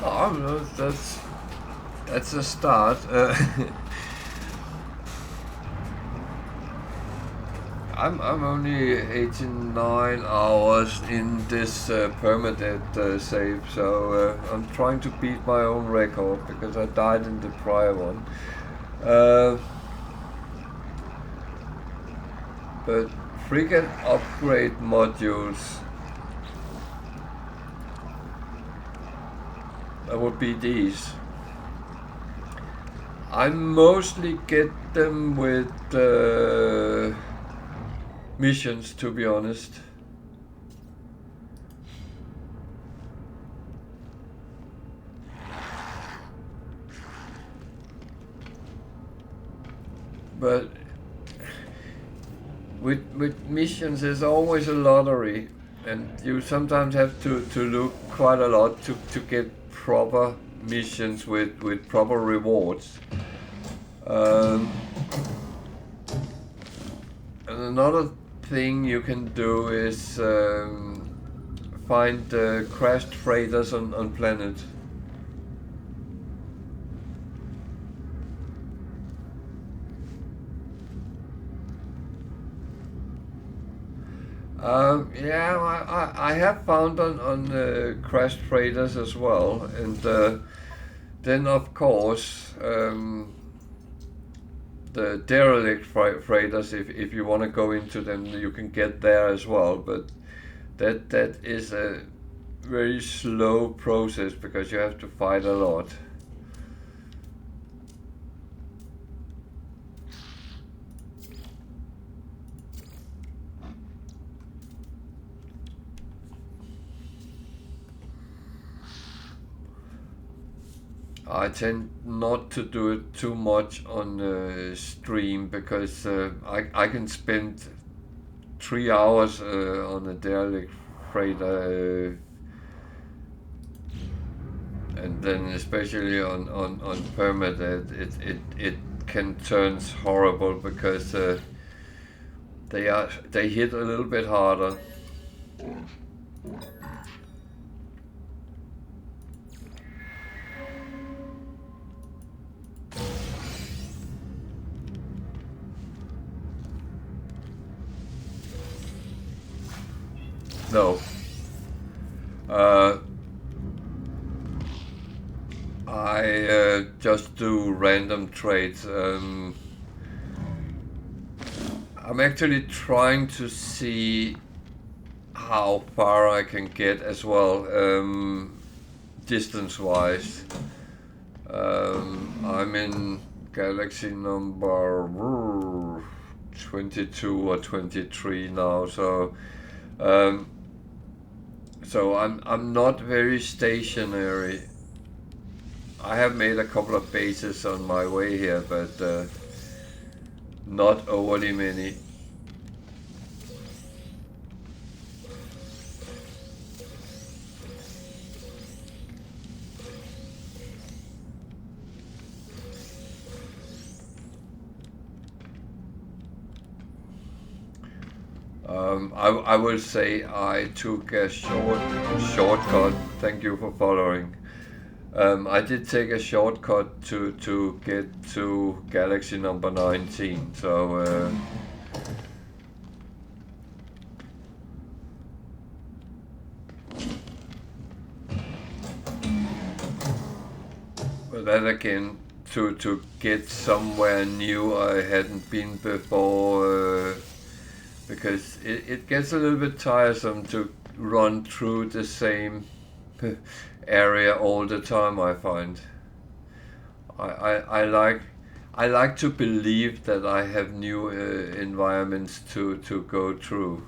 Oh, that's a start. I'm only 89 hours in this Permadeath save, so I'm trying to beat my own record because I died in the prior one. But frigate upgrade modules, that would be these. I mostly get them with missions, to be honest. But with missions, there's always a lottery, and you sometimes have to look quite a lot to get proper missions with proper rewards. And another thing you can do is find crashed freighters on planets. Yeah, I have found on crashed freighters as well, and then of course the derelict freighters. If you want to go into them, you can get there as well, but that is a very slow process because you have to fight a lot. I tend not to do it too much on stream because I can spend 3 hours on a derelict freighter, and then especially on Permadeath, it can turn horrible because they hit a little bit harder. No. I just do random trades. I'm actually trying to see how far I can get as well, distance-wise. I'm in galaxy number 22 or 23 now, so I'm not very stationary. I have made a couple of bases on my way here, but not overly many. I will say I took a shortcut. Thank you for following. I did take a shortcut to get to galaxy number 19. So but then again, to get somewhere new I hadn't been before. Because it gets a little bit tiresome to run through the same area all the time, I find. I like to believe that I have new environments to go through.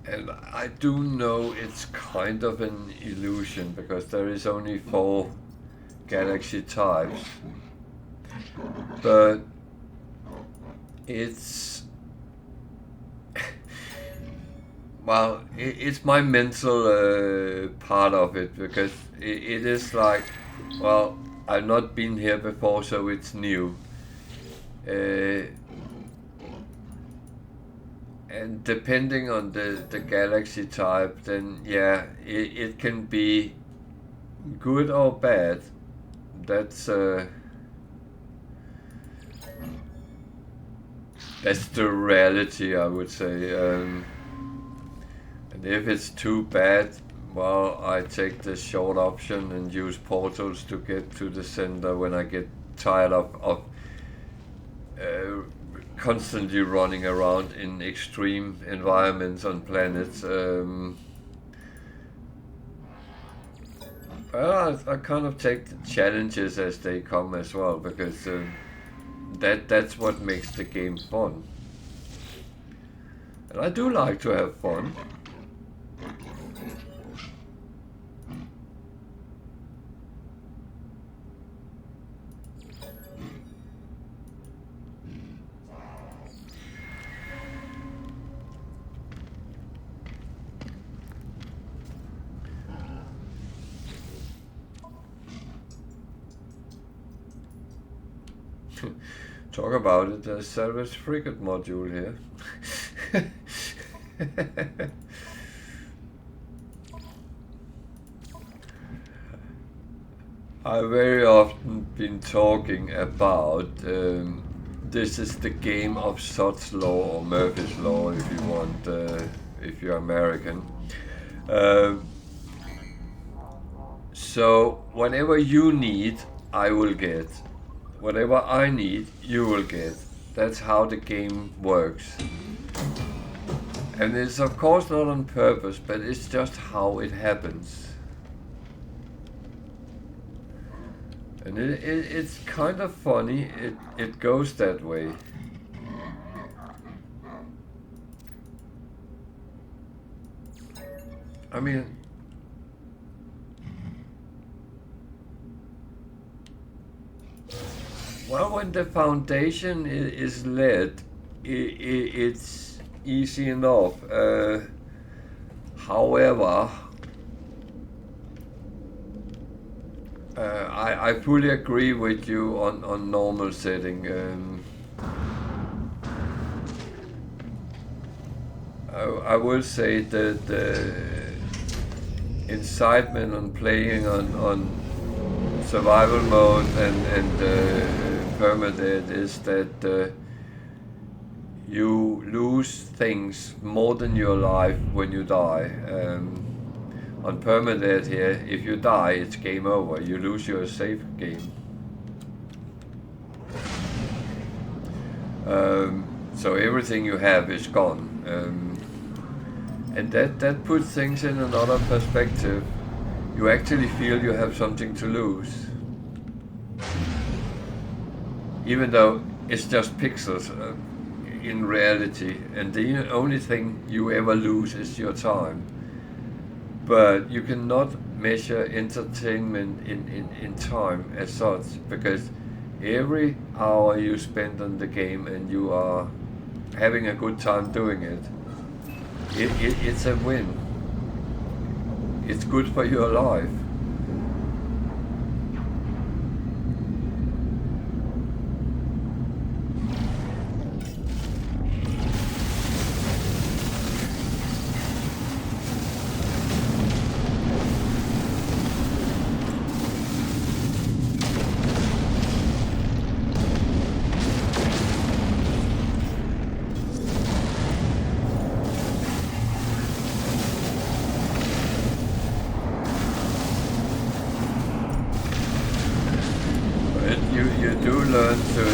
And I do know it's kind of an illusion because there is only 4 galaxy types, but it's well, it's my mental part of it because it is like, well, I've not been here before, so it's new. And depending on the galaxy type, then yeah, it can be good or bad. That's the reality, I would say. And if it's too bad, well, I take the short option and use portals to get to the center when I get tired of constantly running around in extreme environments on planets. Well, I kind of take the challenges as they come as well, because that's what makes the game fun. And I do like to have fun. Talk about it, there's Salvage Frigate module here. I've very often been talking about this is the game of Sod's Law or Murphy's Law if you want, if you're American. So whatever you need, I will get. Whatever I need, you will get. That's how the game works. And it's of course not on purpose, but it's just how it happens. And it's kind of funny, it goes that way. I mean, well, when the foundation is laid, it's easy enough. However, I fully agree with you on normal setting. I will say that the incitement on playing on survival mode and Permadeath is that you lose things more than your life when you die. On Permadeath here, if you die, it's game over. You lose your save game. So everything you have is gone. And that puts things in another perspective. You actually feel you have something to lose. Even though it's just pixels in reality. And the only thing you ever lose is your time. But you cannot measure entertainment in time as such, because every hour you spend on the game and you are having a good time doing it, it's a win. It's good for your life. You do learn to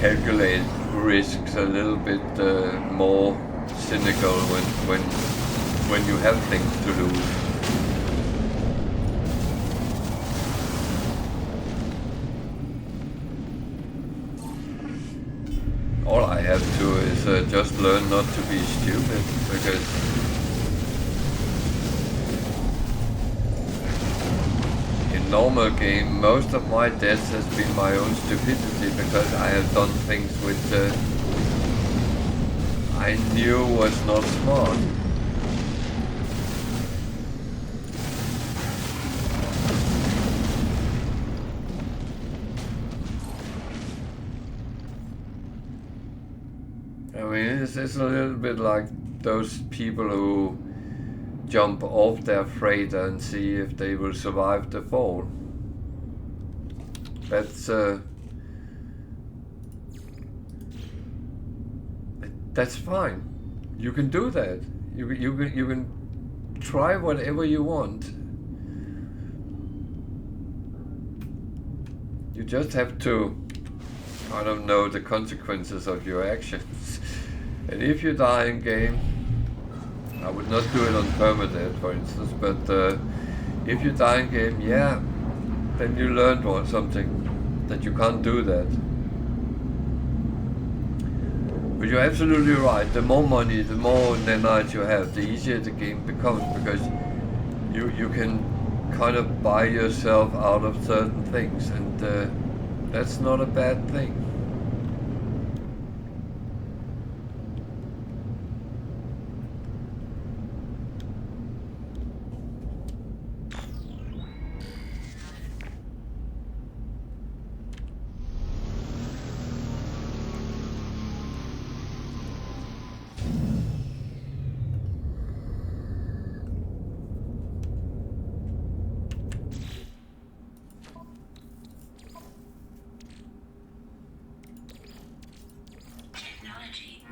calculate risks a little bit more cynical when you have things to lose. All I have to is just learn not to be stupid, because normal game, most of my deaths has been my own stupidity, because I have done things which I knew was not smart. I mean, it's a little bit like those people who jump off their freighter and see if they will survive the fall. That's fine. You can do that. You can try whatever you want. You just have to kind of know the consequences of your actions. And if you die in game, I would not do it on Permadeath, for instance, but if you die in game, yeah, then you learned something, that you can't do that. But you're absolutely right, the more money, the more nanites you have, the easier the game becomes, because you can kind of buy yourself out of certain things, and that's not a bad thing.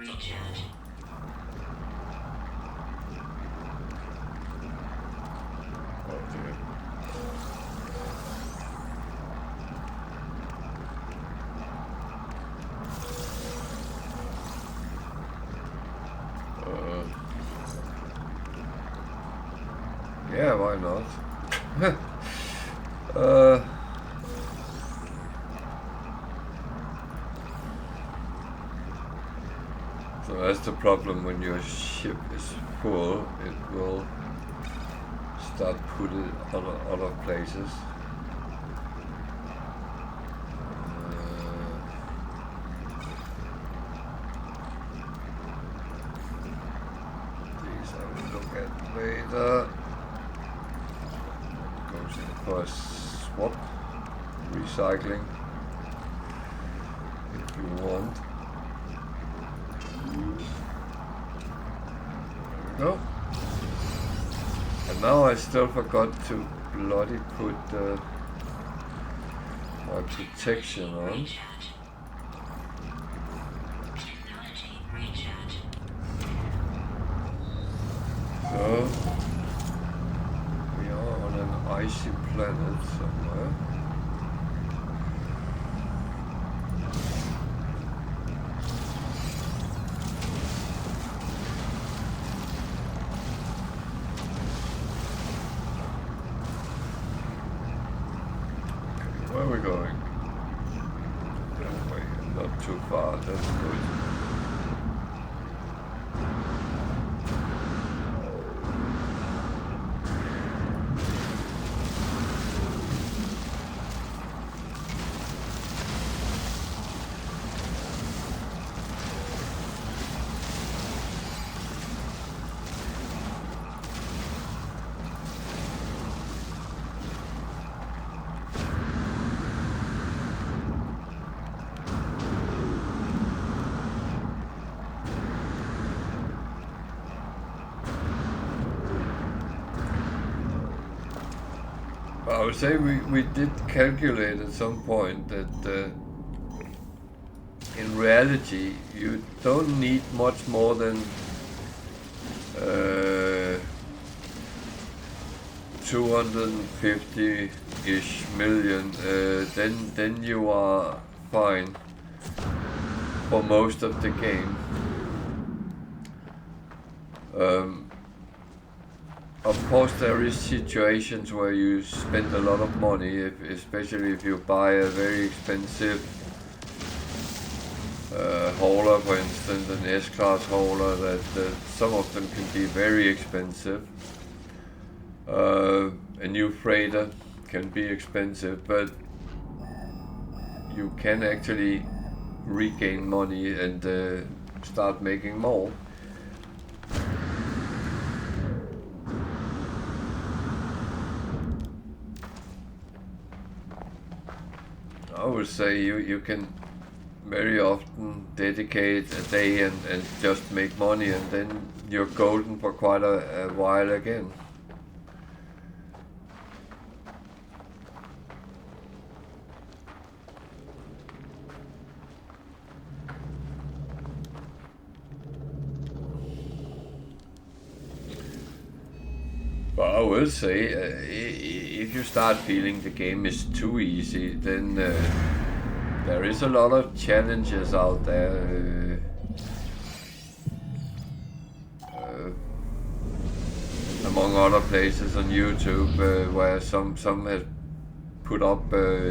Recharge. Oh dear. Yeah, why not? So that's the problem when your ship is full, it will start putting other places. These I will look at later. Goes in for a swap, recycling, if you want. There we go. And now I still forgot to bloody put my protection on. Recharge. Technology recharge. So we are on an icy planet somewhere. Where are we going? That way, not too far, that's good. I would say we did calculate at some point that in reality you don't need much more than 250-ish million, then you are fine for most of the game. Of course, there is situations where you spend a lot of money, especially if you buy a very expensive hauler, for instance, an S-class hauler. That some of them can be very expensive. A new freighter can be expensive, but you can actually regain money and start making more. I would say you can very often dedicate a day and just make money, and then you're golden for quite a while again. But I will say, if you start feeling the game is too easy, then there is a lot of challenges out there. Among other places on YouTube, where some have put up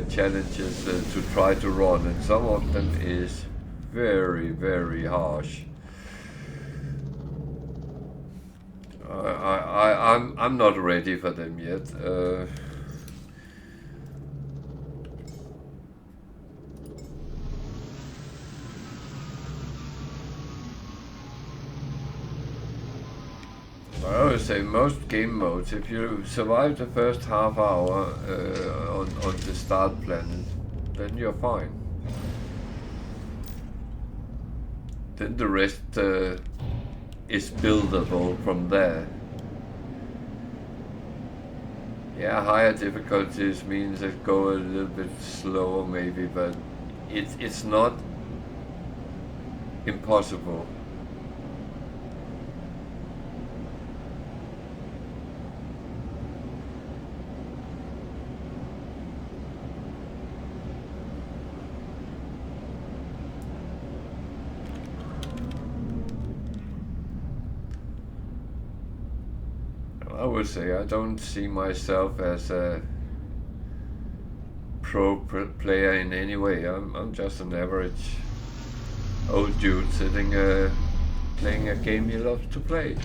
challenges to try to run, and some of them is very, very harsh. I'm not ready for them yet. I would say most game modes, if you survive the first half hour on the start planet, then you're fine. Then the rest is buildable from there. Yeah, higher difficulties means it go a little bit slower maybe, but it's not impossible. would say I don't see myself as a player in any way. I'm just an average old dude sitting playing a game he loves to play.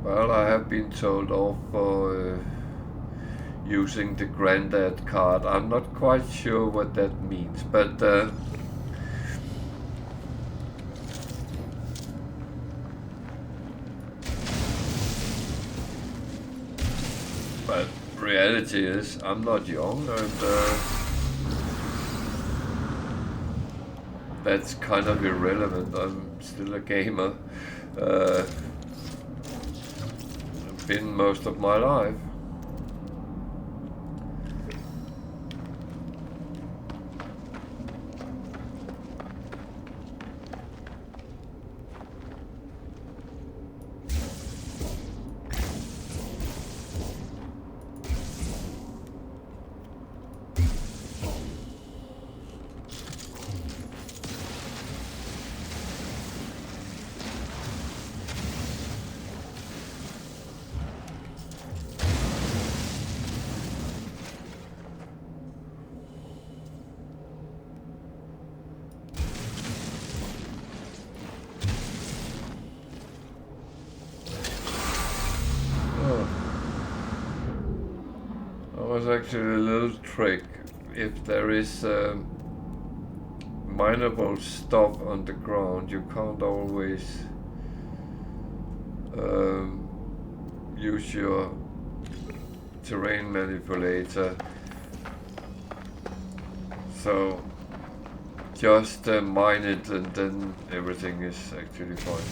Well, I have been told off for using the granddad card. I'm not quite sure what that means, but reality is I'm not young, and that's kind of irrelevant. I'm still a gamer. Been most of my life. Actually a little trick. If there is mineable stuff on the ground, you can't always use your terrain manipulator, so just mine it and then everything is actually fine.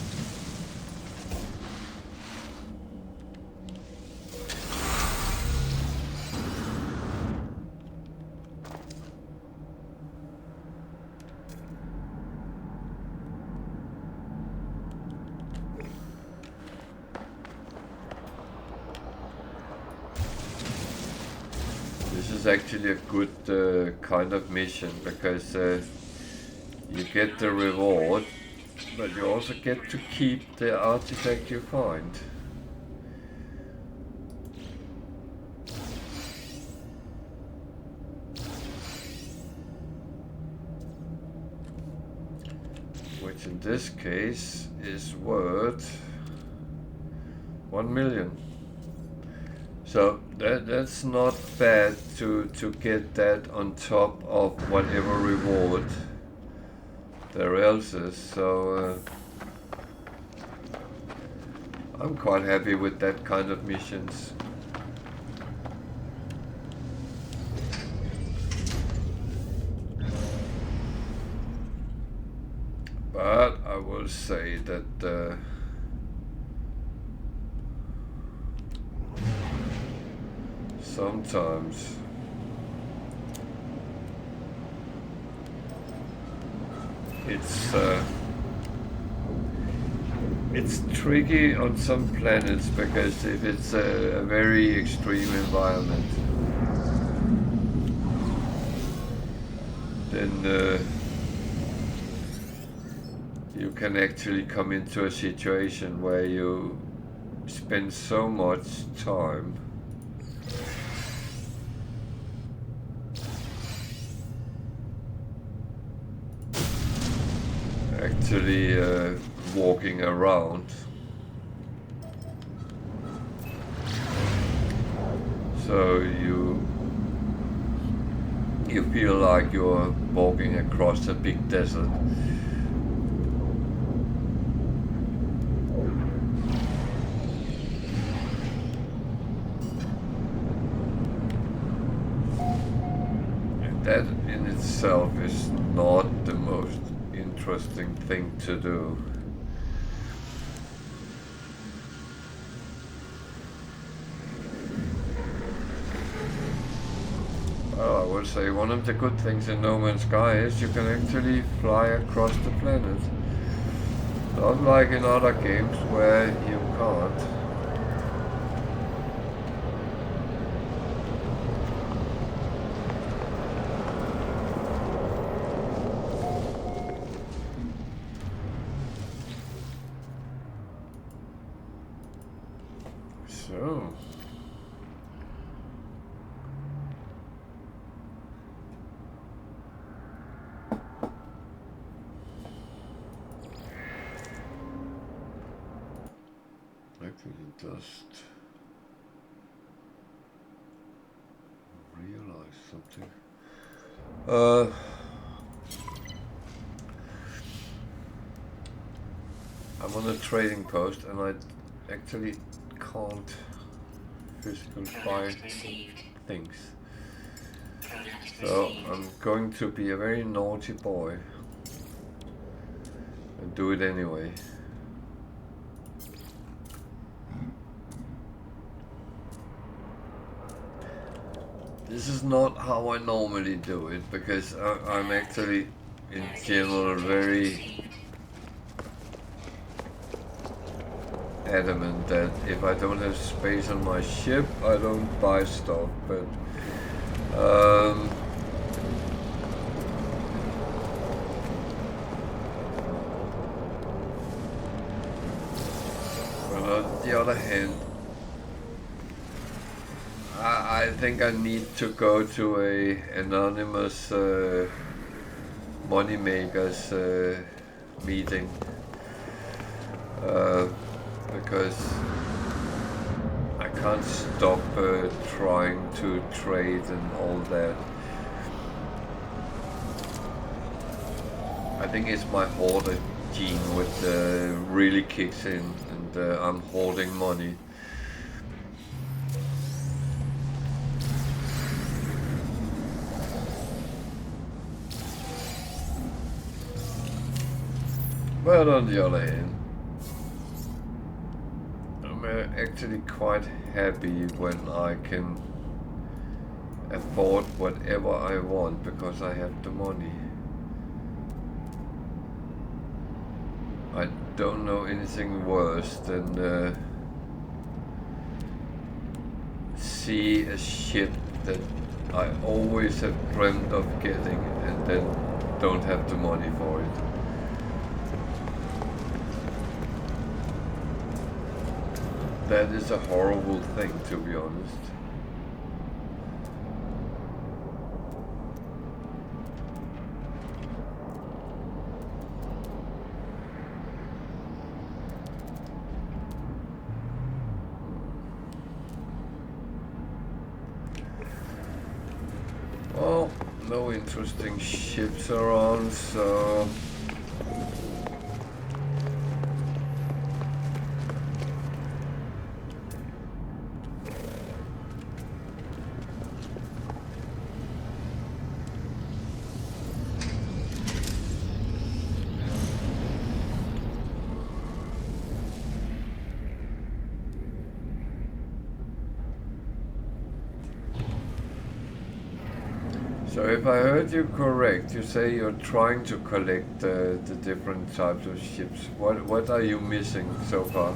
Actually a good kind of mission, because you get the reward, but you also get to keep the artifact you find. Which in this case is worth 1 million. So that's not bad to get that on top of whatever reward there else is. So I'm quite happy with that kind of missions. But I will say that sometimes it's tricky on some planets, because if it's a very extreme environment, then you can actually come into a situation where you spend so much time actually walking around, so you feel like you're walking across a big desert. And that in itself is not the most interesting thing to do. Well, I would say one of the good things in No Man's Sky is you can actually fly across the planet. Not like in other games where you can't. So... Actually just realize something. I'm on a trading post and I actually can't physically buy things. So I'm going to be a very naughty boy and do it anyway. This is not how I normally do it, because I'm actually in general very adamant that if I don't have space on my ship, I don't buy stuff, but on the other hand, I think I need to go to a anonymous moneymakers meeting because I can't stop trying to trade and all that. I think it's my hoarder gene which really kicks in, and I'm hoarding money. But on the other hand, I'm actually quite happy when I can afford whatever I want because I have the money. I don't know anything worse than see a ship that I always have dreamt of getting and then don't have the money for it. That is a horrible thing, to be honest. Well, no interesting ships around, so... So if I heard you correct, you say you're trying to collect the different types of ships. What are you missing so far?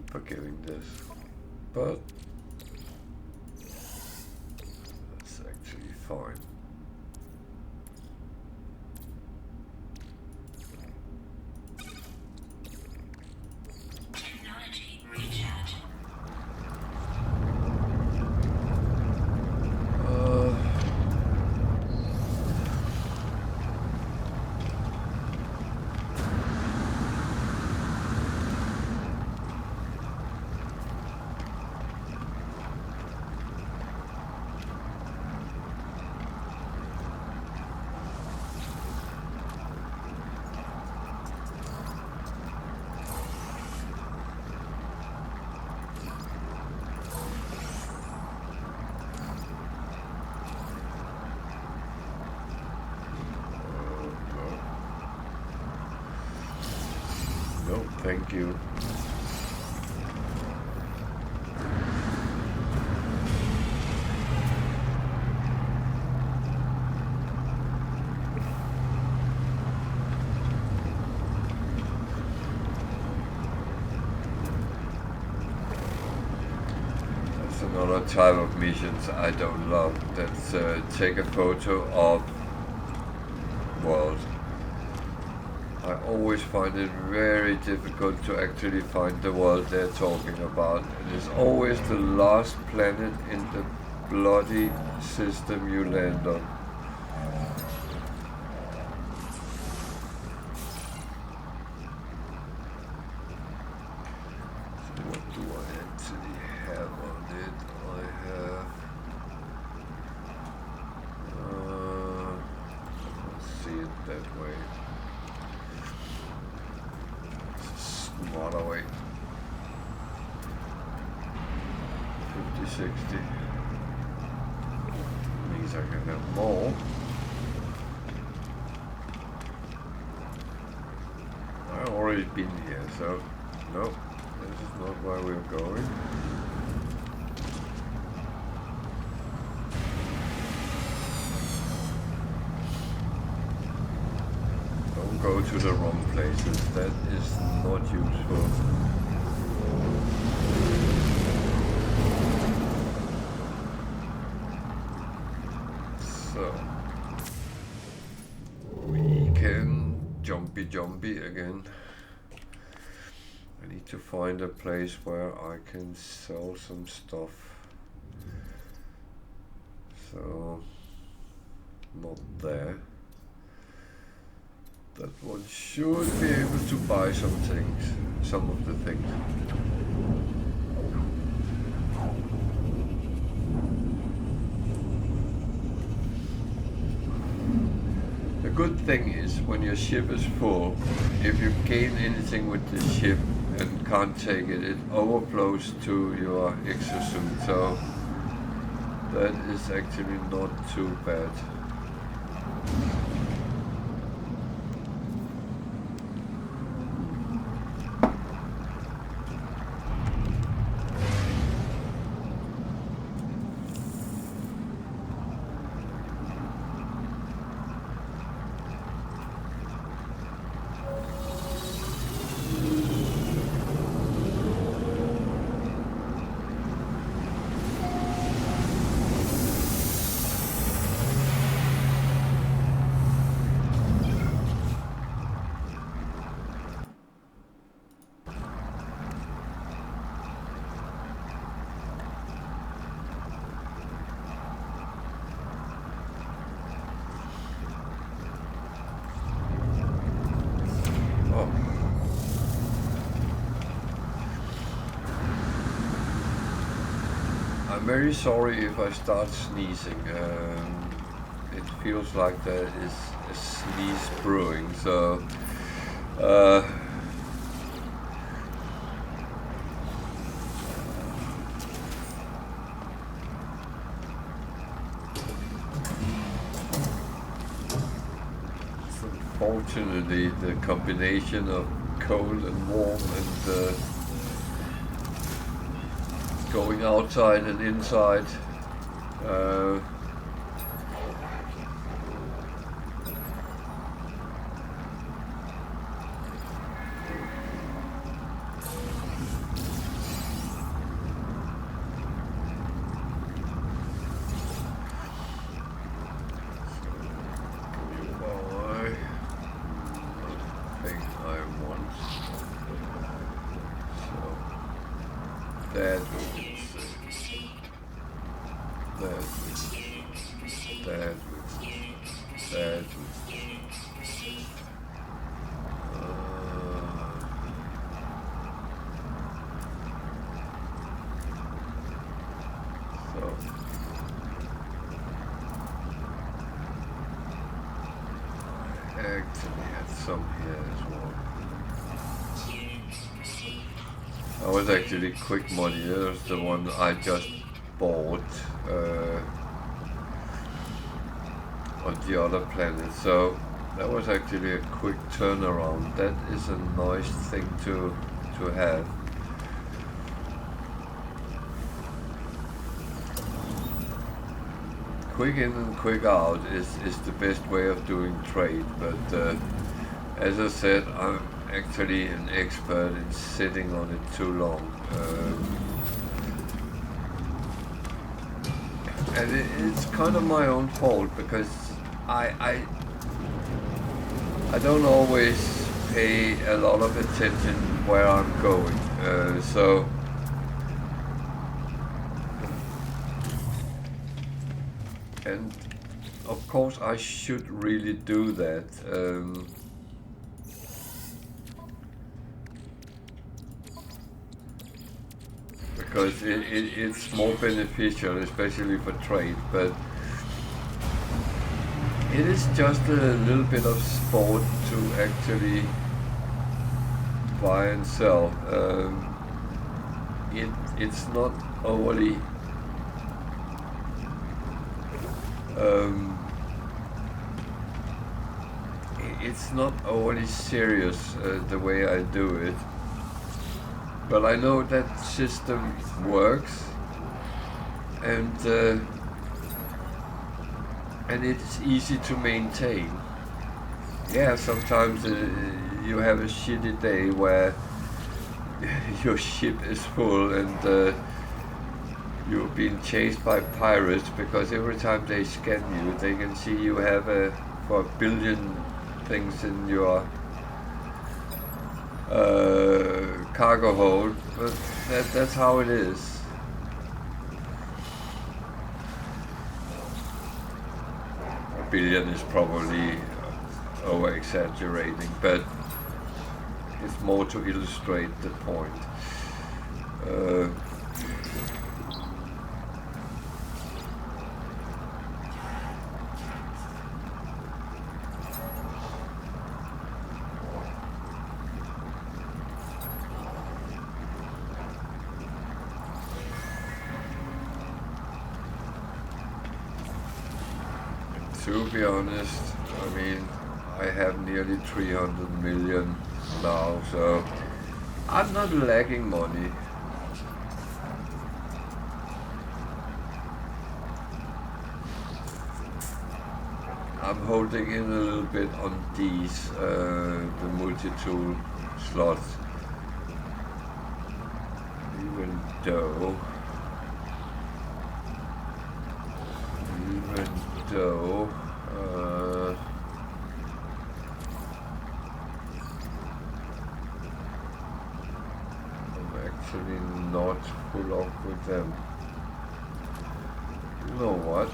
Forgiving this, but that's actually fine. Technology recharge. thank you. Another type of missions I don't love. That's take a photo of world. I always find it very difficult to actually find the world they're talking about. It is always the last planet in the bloody system you land on. So what do I actually have on it? I have... let's see it that way. Smaller way. 50, 60. Means I can have more. I've already been here, so no, this is not where we're going. Don't go to the wrong places, that is not useful. So, we can jumpy again. I need to find a place where I can sell some stuff. So, not there. That one should be able to buy some things, some of the things. The good thing is when your ship is full, if you gain anything with the ship and can't take it, it overflows to your exosuit, so that is actually not too bad. I'm very sorry if I start sneezing. It feels like there is a sneeze brewing, so unfortunately the combination of cold and warm and going outside and inside. Actually quick money, there's the one I just bought on the other planet, so that was actually a quick turnaround. That is a nice thing to to have. Quick in and quick out is the best way of doing trade, but as I said, I'm actually an expert in sitting on it too long. And it's kind of my own fault, because I don't always pay a lot of attention where I'm going. So and of course I should really do that. Because it's more beneficial, especially for trade, but it is just a little bit of sport to actually buy and sell. It's not overly it's not overly serious the way I do it. But I know that system works, and it's easy to maintain. Yeah, sometimes you have a shitty day where your ship is full and you're being chased by pirates, because every time they scan you, they can see you have for 1 billion things in your cargo hold, but that's how it is. A billion is probably over exaggerating, but it's more to illustrate the point. To be honest, I mean, I have nearly 300 million now, so I'm not lacking money. I'm holding in a little bit on these, the multi-tool slots, even though I'm actually not full off with them. You know what?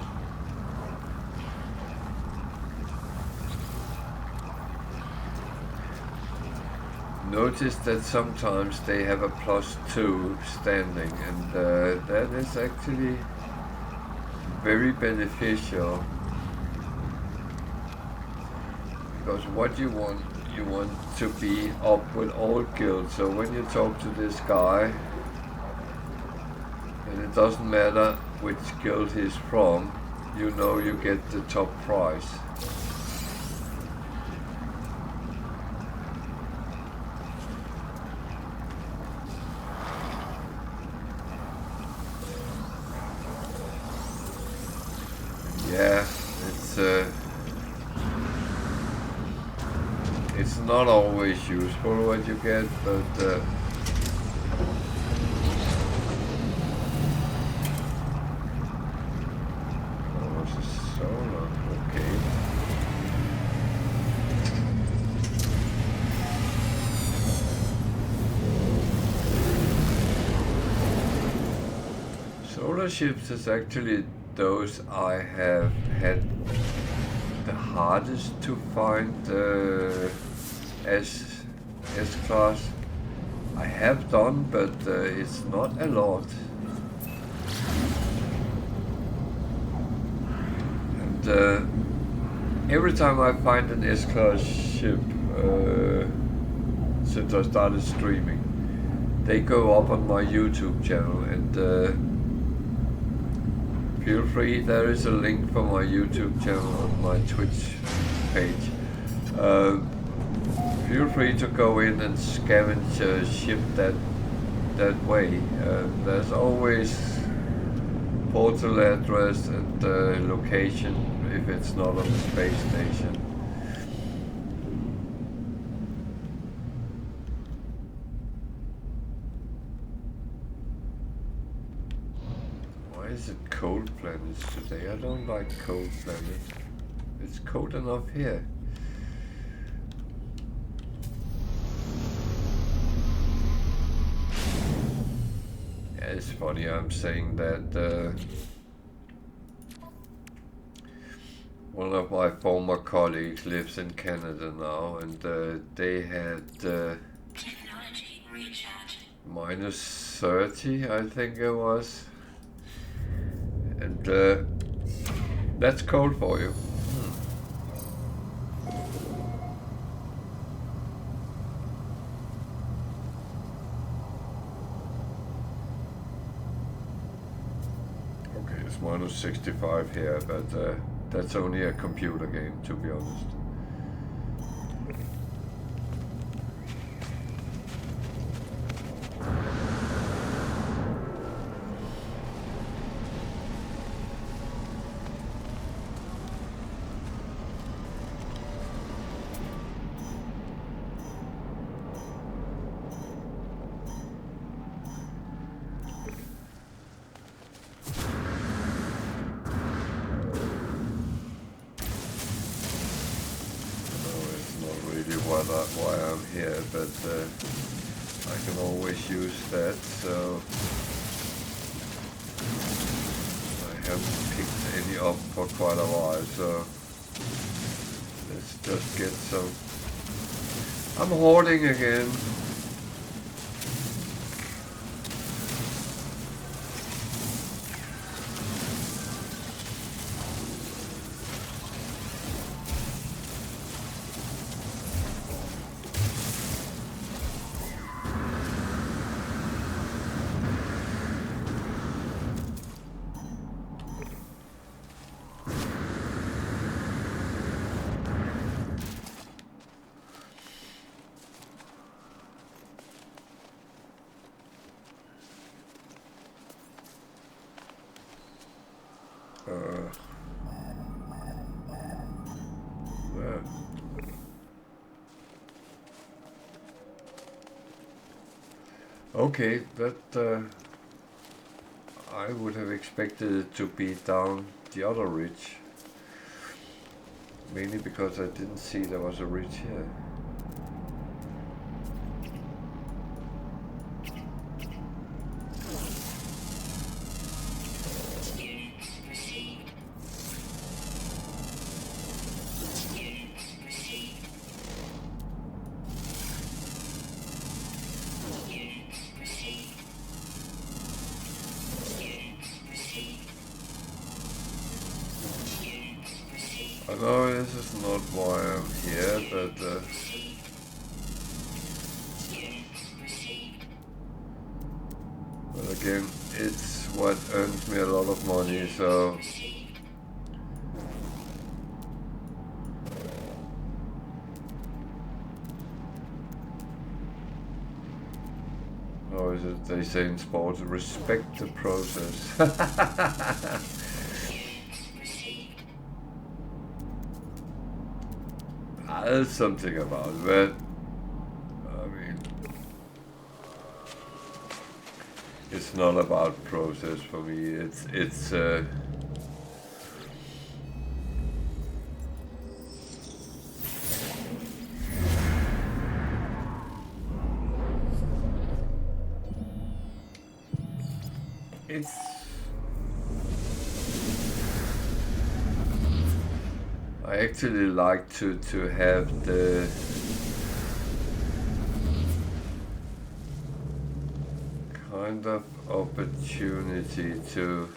Notice that sometimes they have a +2 standing, and that is actually very beneficial, because what you want to be up with all guilds. So when you talk to this guy, and it doesn't matter which guild he's from, you know you get the top price. Yeah, it's not always useful what you get, but solar, okay. Solar ships is actually those I have had the hardest to find as S-class. I have done, but it's not a lot. And every time I find an S-class ship, since I started streaming, they go up on my YouTube channel, and feel free, there is a link for my YouTube channel on my Twitch page. feel free to go in and scavenge a ship that way. There's always portal address and location if it's not on the space station. Why is it cold planets today? I don't like cold planets. It's cold enough here. Yeah, it's funny I'm saying that. One of my former colleagues lives in Canada now, and they had Technology recharge. -30, I think it was. And that's cold for you. Okay, it's -65 here, but that's only a computer game, to be honest. Why I'm here, but I can always use that, so I haven't picked any up for quite a while, so let's just get some. I'm hoarding again. Okay, that I would have expected it to be down the other ridge. Mainly because I didn't see there was a ridge here. I know this is not why I'm here, but again, it's what earns me a lot of money, so how is it they say in sports, respect the process. There's something about it, but I mean, it's not about process for me. It's I actually like to have the kind of opportunity to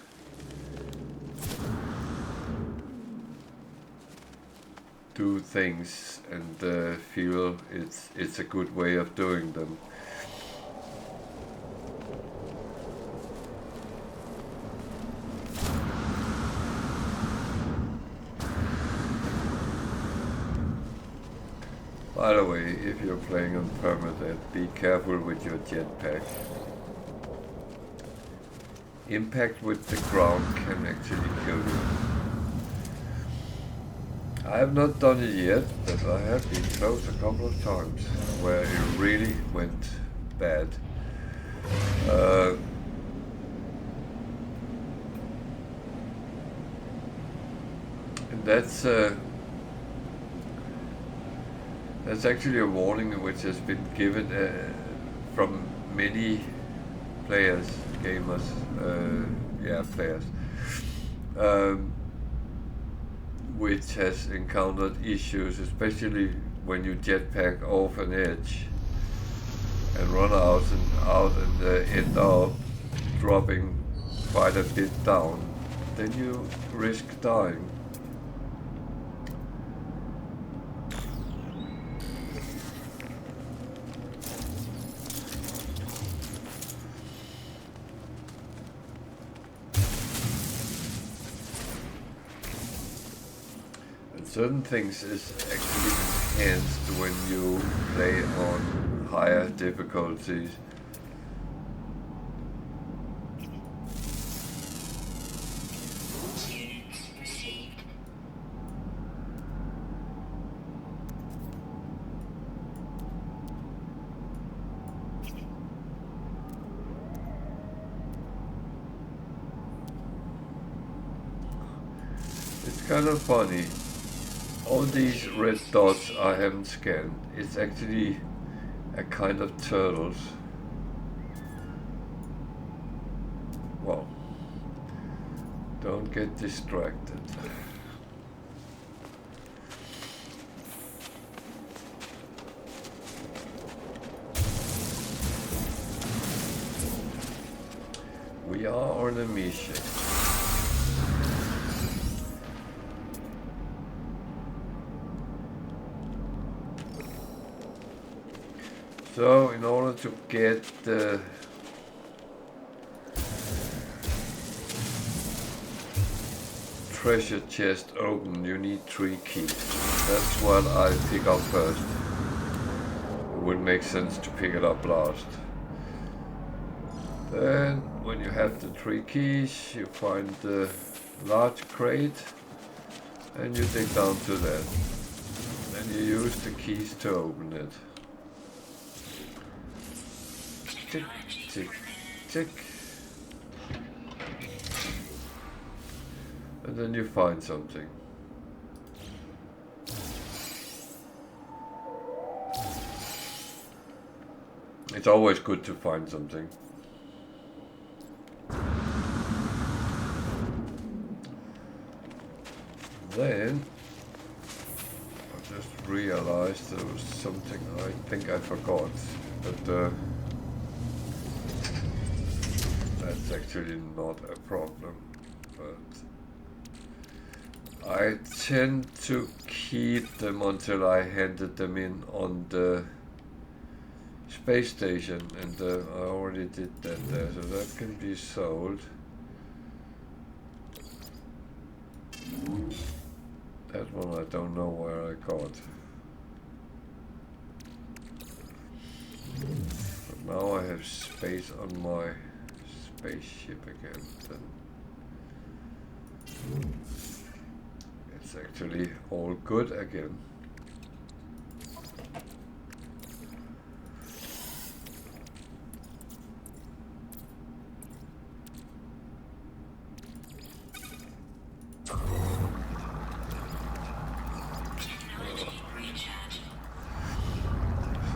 do things and feel it's a good way of doing them. By the way, if you're playing on Permadeath, be careful with your jetpack. Impact with the ground can actually kill you. I have not done it yet, but I have been close a couple of times where it really went bad. And that's actually a warning which has been given from many players, gamers, players, which has encountered issues, especially when you jetpack off an edge and run out and end up dropping quite a bit down. Then you risk dying. Certain things is actually enhanced when you play on higher difficulties. Units received. It's kind of funny. All these red dots I haven't scanned. It's actually a kind of turtles. Well, don't get distracted. We are on a mission. So, in order to get the treasure chest open, you need 3 keys. That's what I pick up first. It would make sense to pick it up last. Then, when you have the 3 keys, you find the large crate and you dig down to that. And you use the keys to open it. Tick, tick, tick. And then you find something. It's always good to find something. Then I just realized there was something I think I forgot, but that's actually not a problem, but I tend to keep them until I handed them in on the space station, and I already did that there, so that can be sold. That one I don't know where I got. But now I have space on my spaceship again, then it's actually all good again.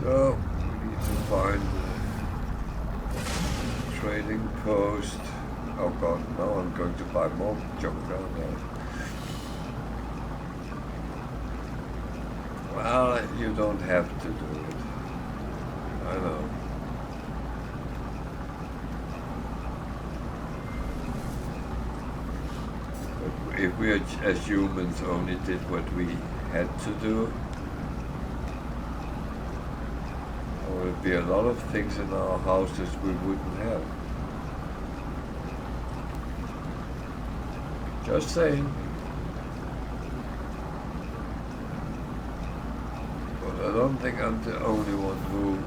So we need to find the trading post. Oh god, now I'm going to buy more junk down there. Well, you don't have to do it. I know. But if we as humans only did what we had to do, there would be a lot of things in our houses we wouldn't have. Just saying. But I don't think I'm the only one who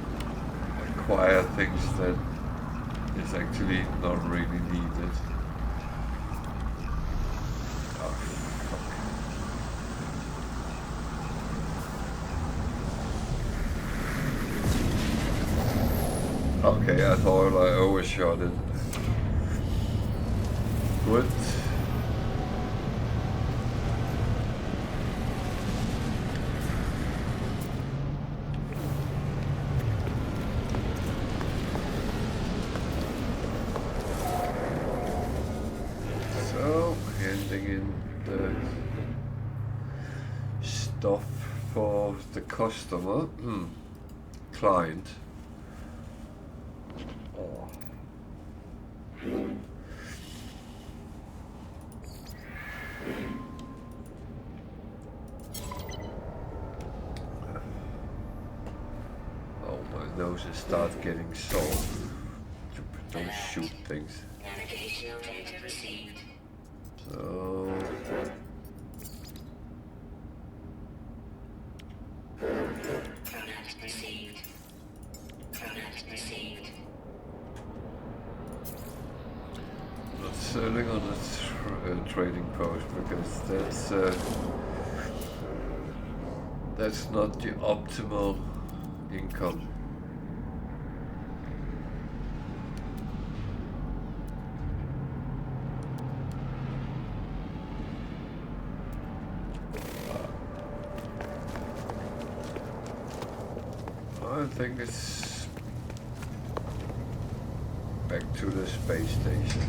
acquire things that is actually not really needed. Oh, fuck. Okay, I thought I overshot it. Good. Stuff for the customer, client. Oh. Oh, my nose starts getting sore. Don't shoot things. Navigational data received. So. Product received. Product received. Not selling on a trading post because that's not the optimal income. I think it's back to the space station.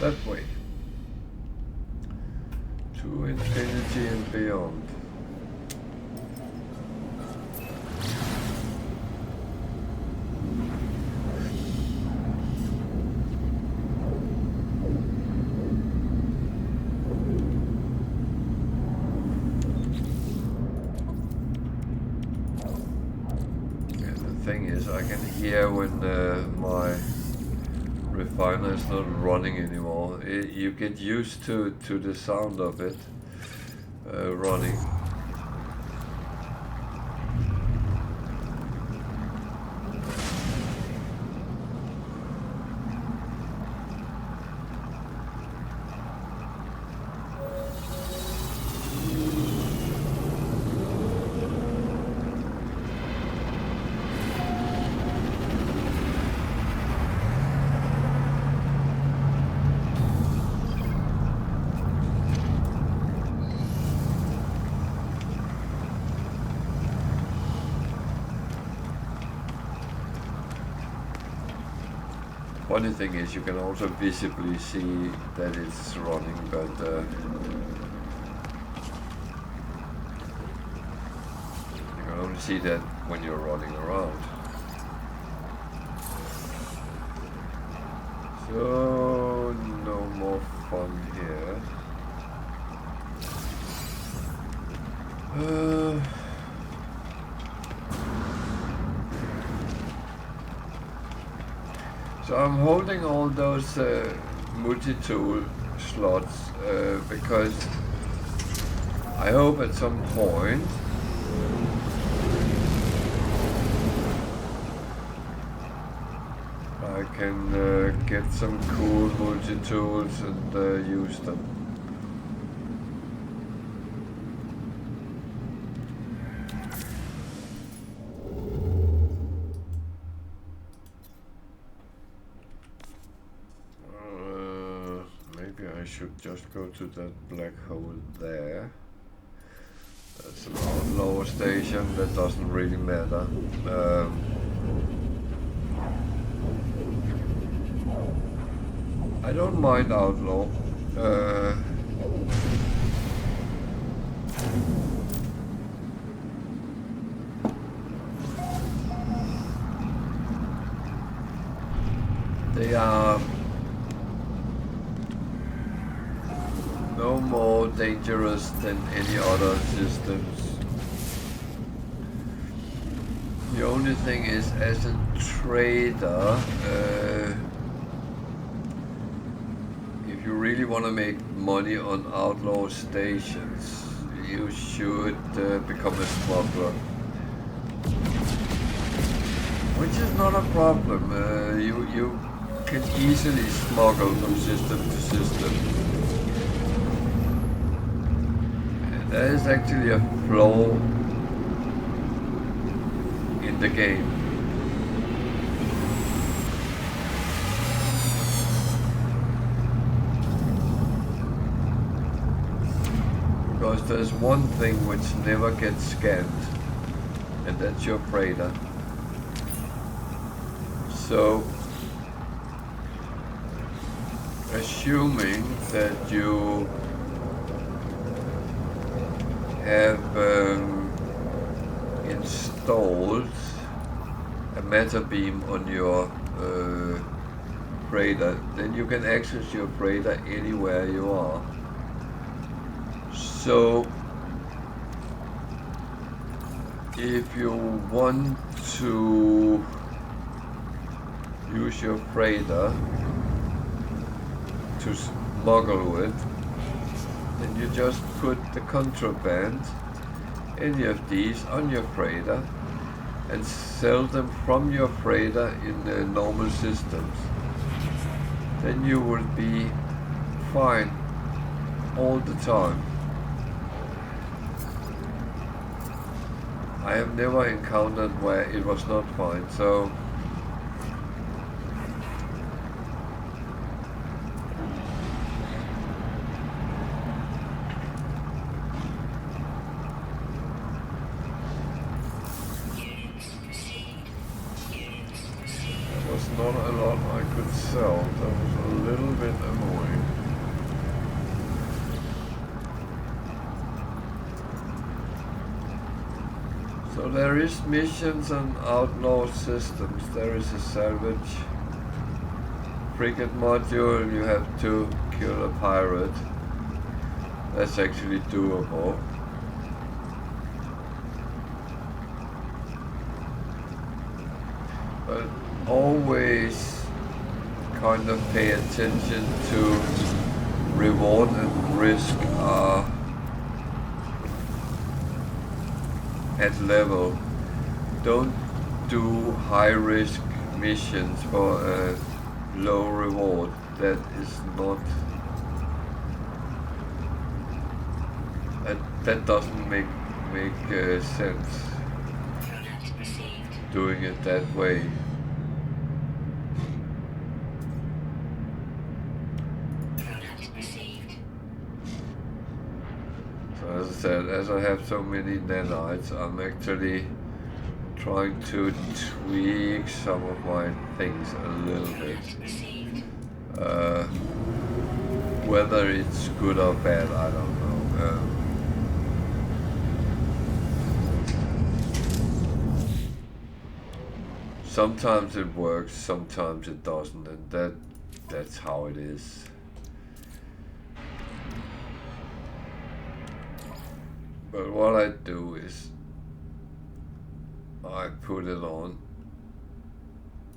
That way. To infinity and beyond. I can hear when my refiner is not running anymore. You get used to the sound of it running. Funny thing is, you can also visibly see that it's running, but you can only see that when you're running around. So, no more fun here. So I'm holding all those multi-tool slots because I hope at some point I can get some cool multi-tools and use them. I should just go to that black hole there. That's a lower station, that doesn't really matter. I don't mind Outlaw. They are no more dangerous than any other systems. The only thing is, as a trader, if you really want to make money on outlaw stations, you should become a smuggler. Which is not a problem. You can easily smuggle from system to system. And there is actually a flaw in the game. Because there's one thing which never gets scanned, and that's your freighter. So, assuming that you have installed a matter beam on your freighter, then you can access your freighter anywhere you are. So, if you want to use your freighter to smuggle with, then you just put the contraband, any of these, on your freighter and sell them from your freighter in the normal systems. Then you will be fine all the time. I have never encountered where it was not fine, so there was not a lot I could sell. That was a little bit annoying. So there is missions and outlaw systems. There is a salvage frigate module. You have to kill a pirate. That's actually doable. But always kind of pay attention to reward and risk are at level. Don't do high risk missions for a low reward. That is not, that doesn't make sense, doing it that way. As I said, as I have so many nanites, I'm actually trying to tweak some of my things a little bit. Whether it's good or bad, I don't know. Sometimes it works, sometimes it doesn't, and that's how it is. But what I do is I put it on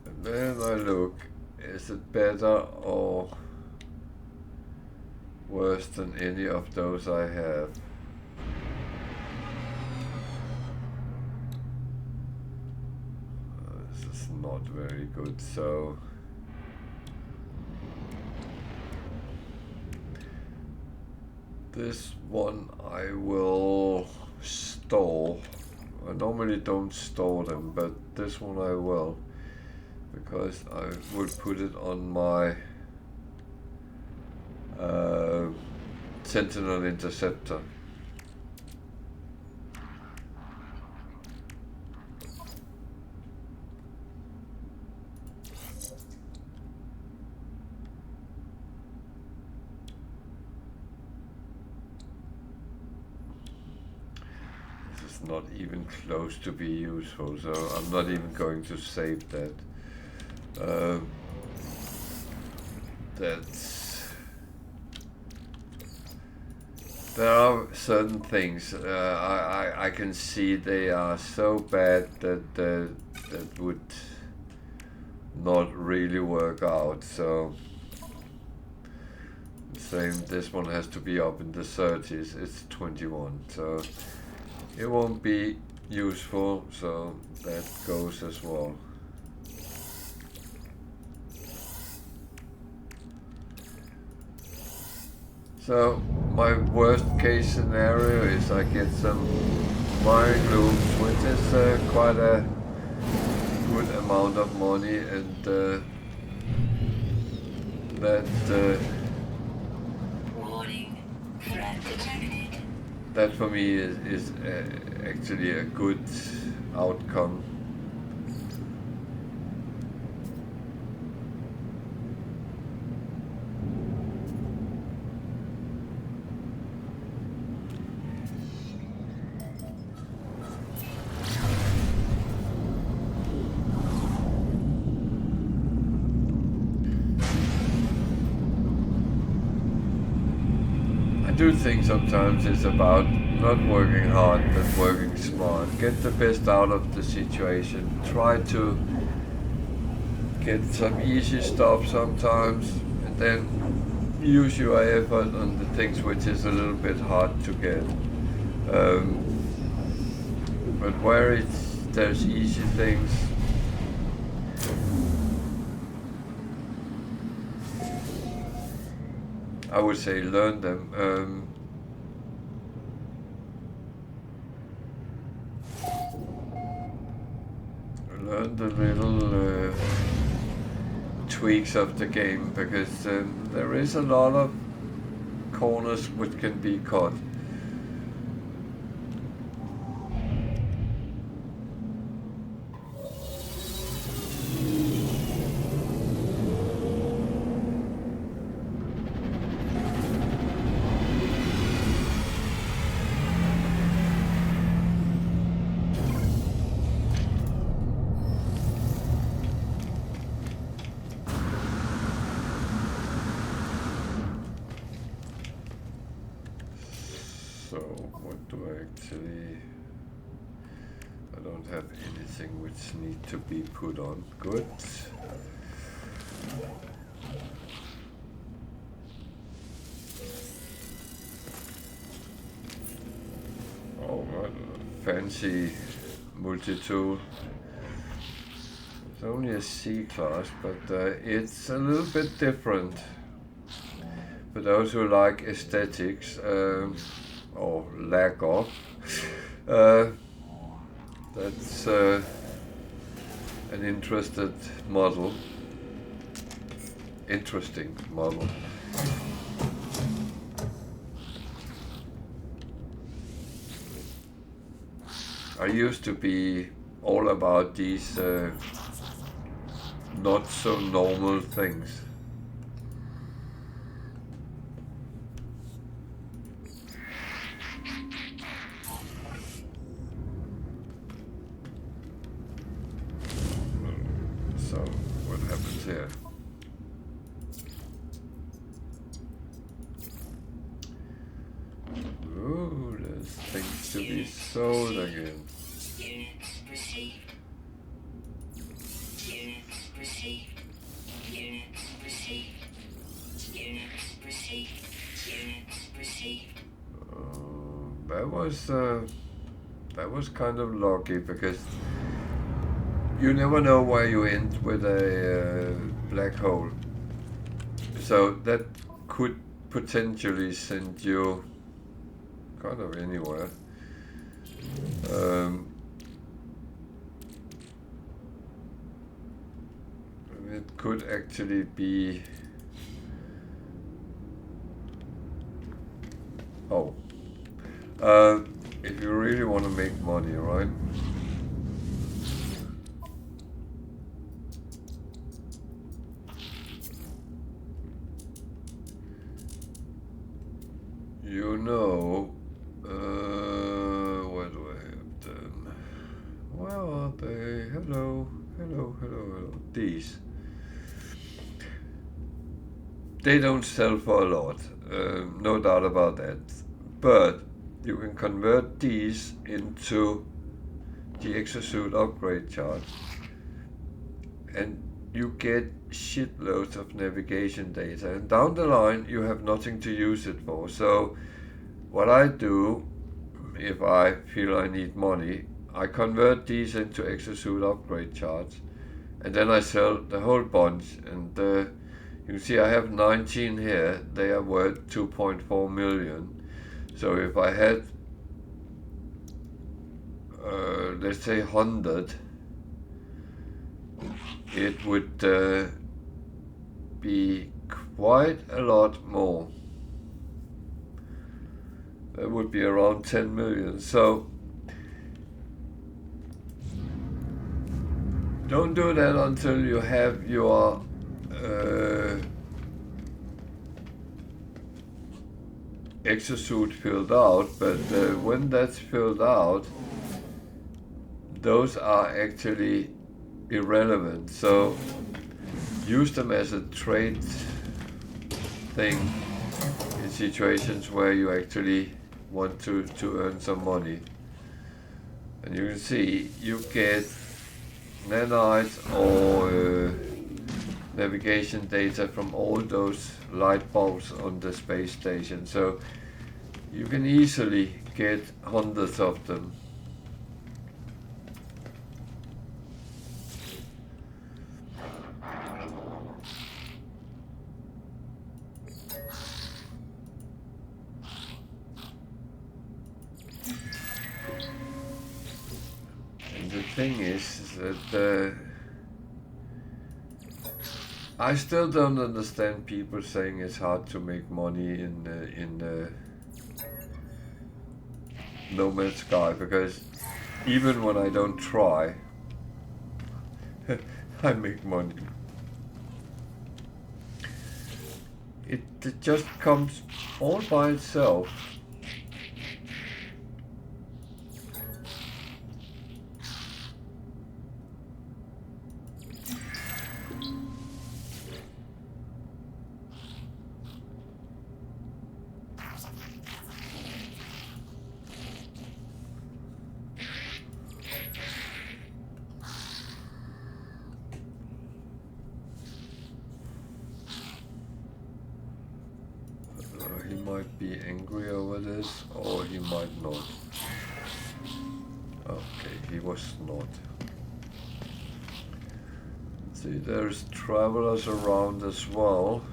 and then I look, is it better or worse than any of those I have? This is not very good, so this one I will store. I normally don't store them, but this one I will, because I would put it on my Sentinel Interceptor. Not even close to be useful, so I'm not even going to save that. There are certain things I can see they are so bad that that would not really work out. So Same, this one has to be up in the 30s, it's 21, so it won't be useful, so that goes as well. So my worst case scenario is I get some mining loops, which is quite a good amount of money, and that for me is actually a good outcome. I do think sometimes it's about not working hard but working smart. Get the best out of the situation. Try to get some easy stuff sometimes, and then use your effort on the things which is a little bit hard to get. But where there's easy things, I would say learn them. Learn the little tweaks of the game, because there is a lot of corners which can be cut. So what do I actually... I don't have anything which need to be put on. Good. Oh, what a fancy multi-tool. It's only a C class, but it's a little bit different. For those who like aesthetics, or lack of, that's an interesting model. I used to be all about these not so normal things. So what happens here? Ooh, there's things to be sold again. Units received. Units received. Units received. Units received. Units received. That was kind of lucky, because you never know where you end with a black hole. So that could potentially send you kind of anywhere. It could actually be... Oh. If you really want to make money, right? You know, what do I have done? Where are they? Hello. These. They don't sell for a lot, no doubt about that. But you can convert these into the exosuit upgrade chart. And you get shitloads of navigation data, and down the line you have nothing to use it for. So what I do, if I feel I need money, I convert these into exosuit upgrade charts, and then I sell the whole bunch. And you can see I have 19 here. They are worth 2.4 million. So if I had let's say 100, it would be quite a lot more. That would be around 10 million. So don't do that until you have your exosuit filled out, but when that's filled out, those are actually irrelevant. So use them as a trade thing in situations where you actually want to earn some money. And you can see you get nanites or navigation data from all those light bulbs on the space station. So you can easily get hundreds of them. Thing is that I still don't understand people saying it's hard to make money in No Man's Sky, because even when I don't try, I make money. It just comes all by itself. He might be angry over this, or he might not. Okay, he was not. See, there's travelers around as well,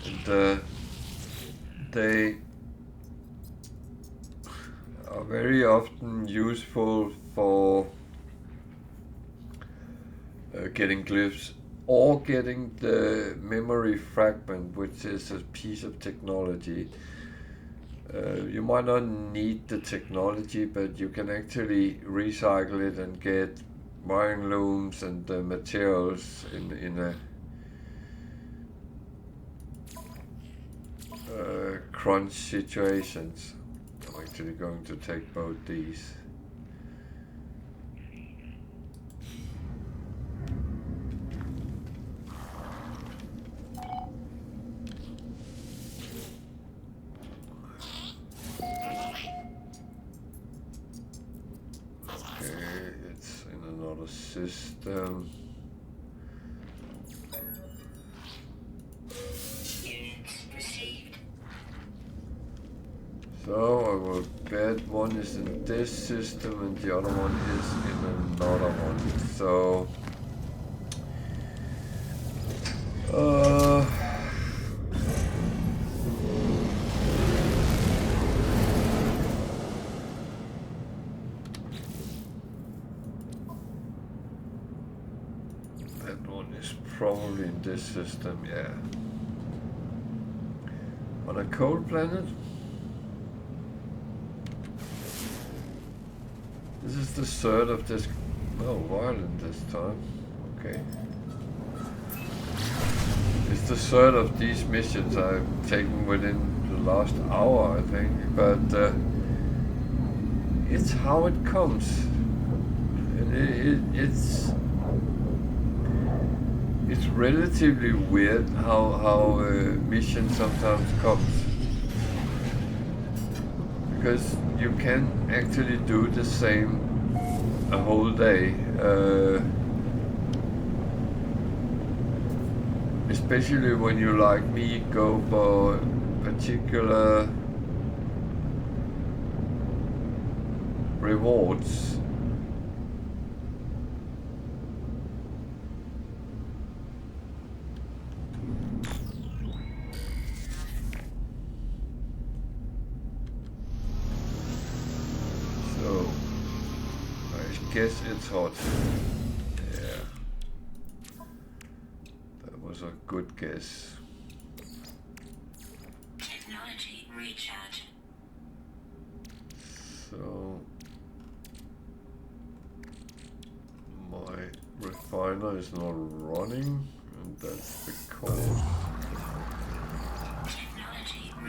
and they are very often useful for getting glyphs, or getting the memory fragment, which is a piece of technology. You might not need the technology, but you can actually recycle it and get wiring looms and materials in a crunch situations. I'm actually going to take both these. System. So I will bet one is in this system and the other one is in another one. So probably in this system, yeah. On a cold planet? This is the third of this. Oh, violent this time. Okay. It's the third of these missions I've taken within the last hour, I think. But it's how it comes. And it's relatively weird how a mission sometimes comes, because you can actually do the same a whole day. especially when you like me go for particular rewards. So I guess it's hot. Yeah. That was a good guess. Technology recharge. So my refiner is not running, and that's because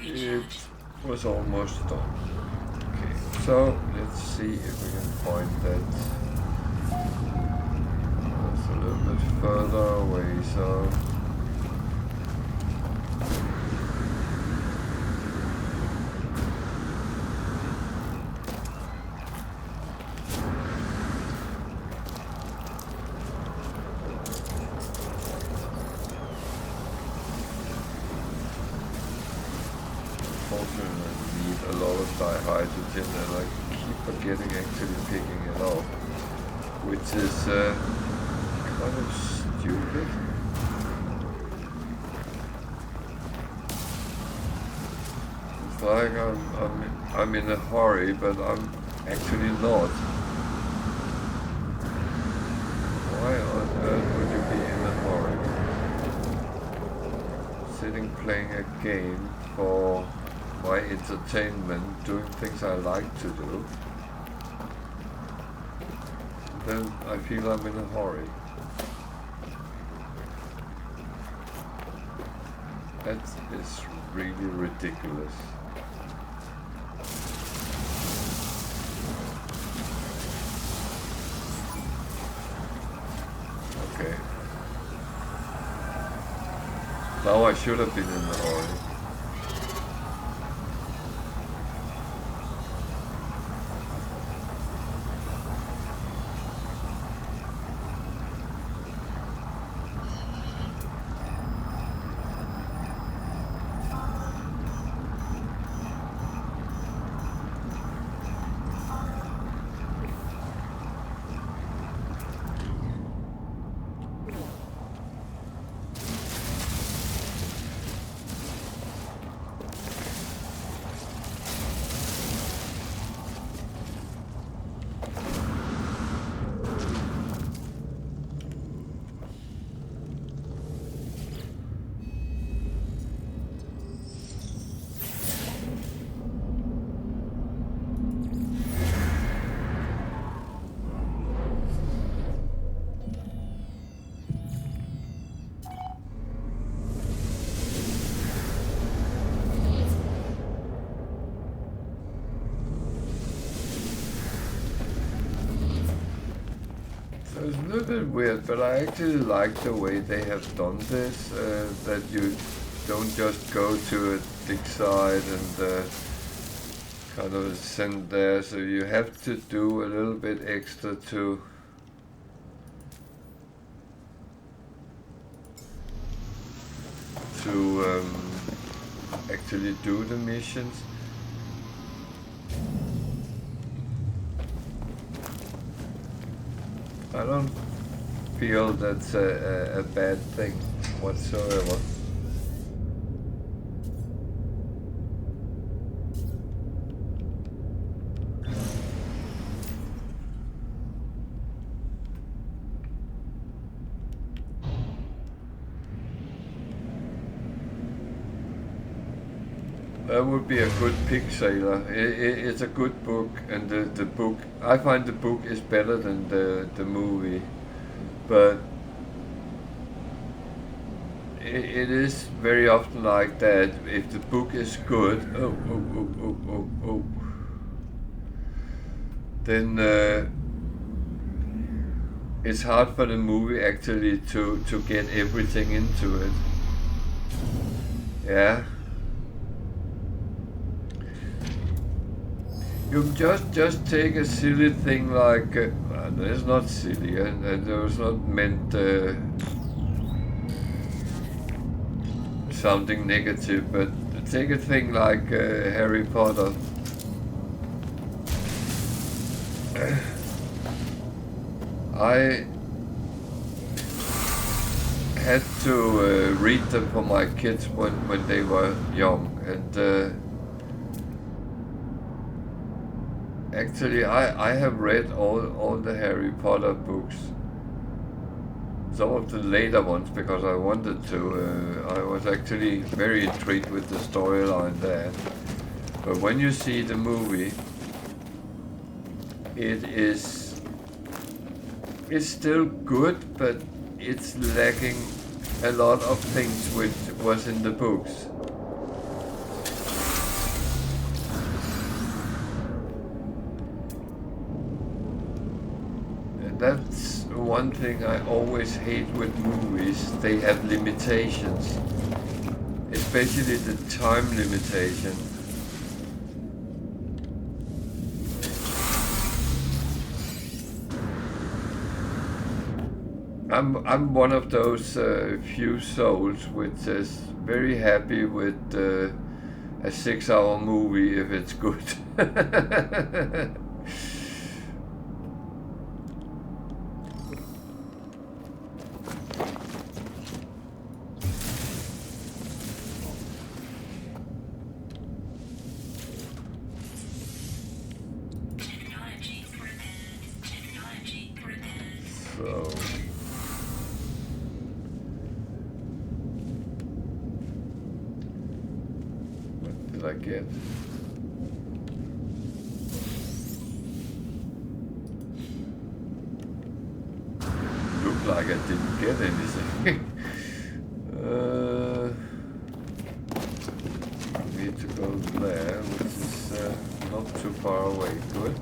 it was almost done. Okay, so let's see if we can find that. That's a little bit further away, so a lot of dihydrogen, and I keep forgetting actually picking it up, which is kind of stupid. It's like I'm in a hurry, but I'm actually not. Why on earth would you be in a hurry? Sitting playing a game for my entertainment, doing things I like to do, then I feel I'm in a hurry. That is really ridiculous. Okay. Now I should have been in a hurry. It's a little bit weird, but I actually like the way they have done this, that you don't just go to a dig site and kind of send there, so you have to do a little bit extra to actually do the missions. I don't feel that's a bad thing whatsoever. That would be a good pig sailor. It's a good book, and the book, I find the book is better than the movie, but it is very often like that. If the book is good, then it's hard for the movie actually to get everything into it. Yeah. You just take a silly thing like it's not silly, and it was not meant sounding negative, but take a thing like Harry Potter. I had to read them for my kids when they were young, and actually I have read all the Harry Potter books. Some of the later ones because I wanted to. I was actually very intrigued with the storyline there. But when you see the movie, it's still good, but it's lacking a lot of things which was in the books. And that's one thing I always hate with movies. They have limitations, especially the time limitation. I'm one of those few souls which is very happy with a 6-hour movie if it's good. So. I get. Looked like I didn't get anything. Need to go there, which is not too far away. Good.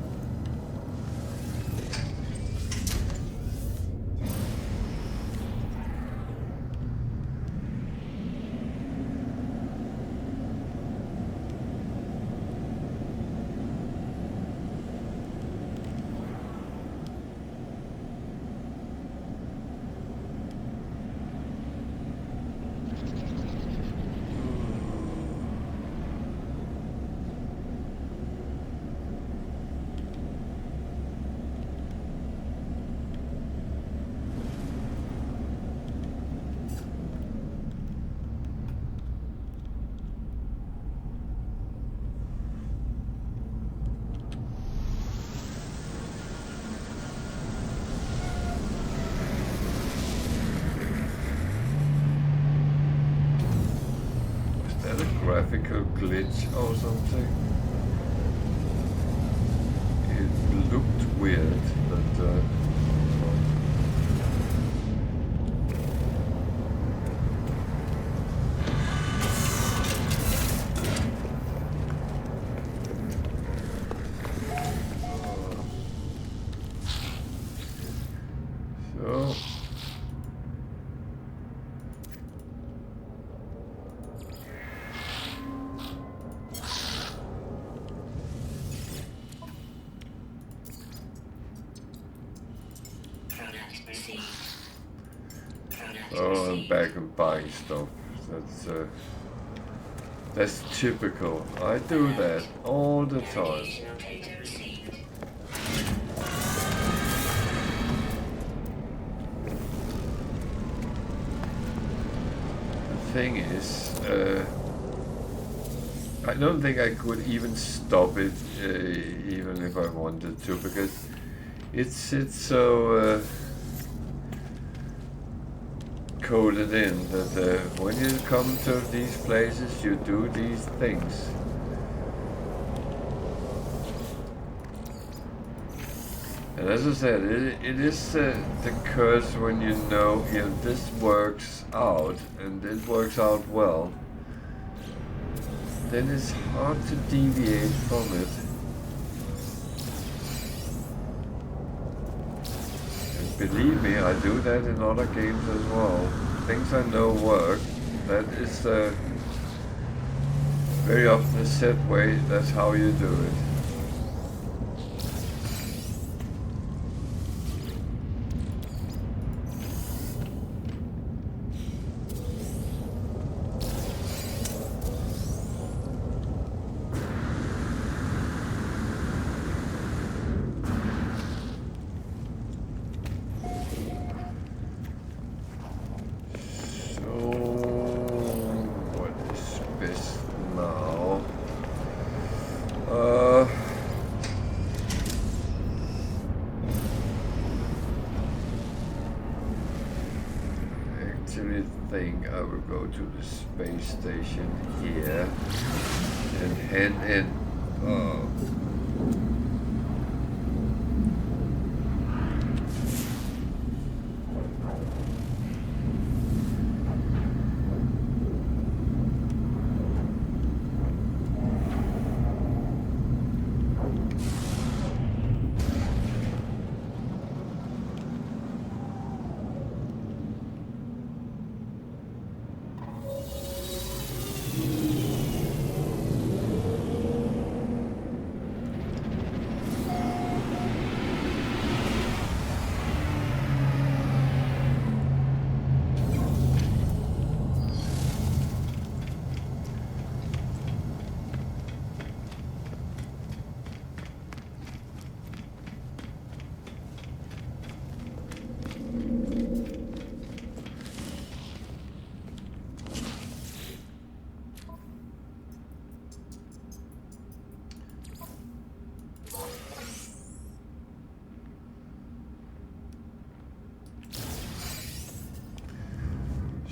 Graphical glitch or something. It looked weird, but so. Oh, I'm back and buying stuff. That's typical. I do that all the time. The thing is, I don't think I could even stop it, even if I wanted to, because it's so coded in that when you come to these places, you do these things. And as I said, it is the curse when you know this works out, and it works out well. Then it's hard to deviate from it. And believe me, I do that in other games as well. Things I know work, that is very often a set way, that's how you do it. actually think I will go to the space station here and hand in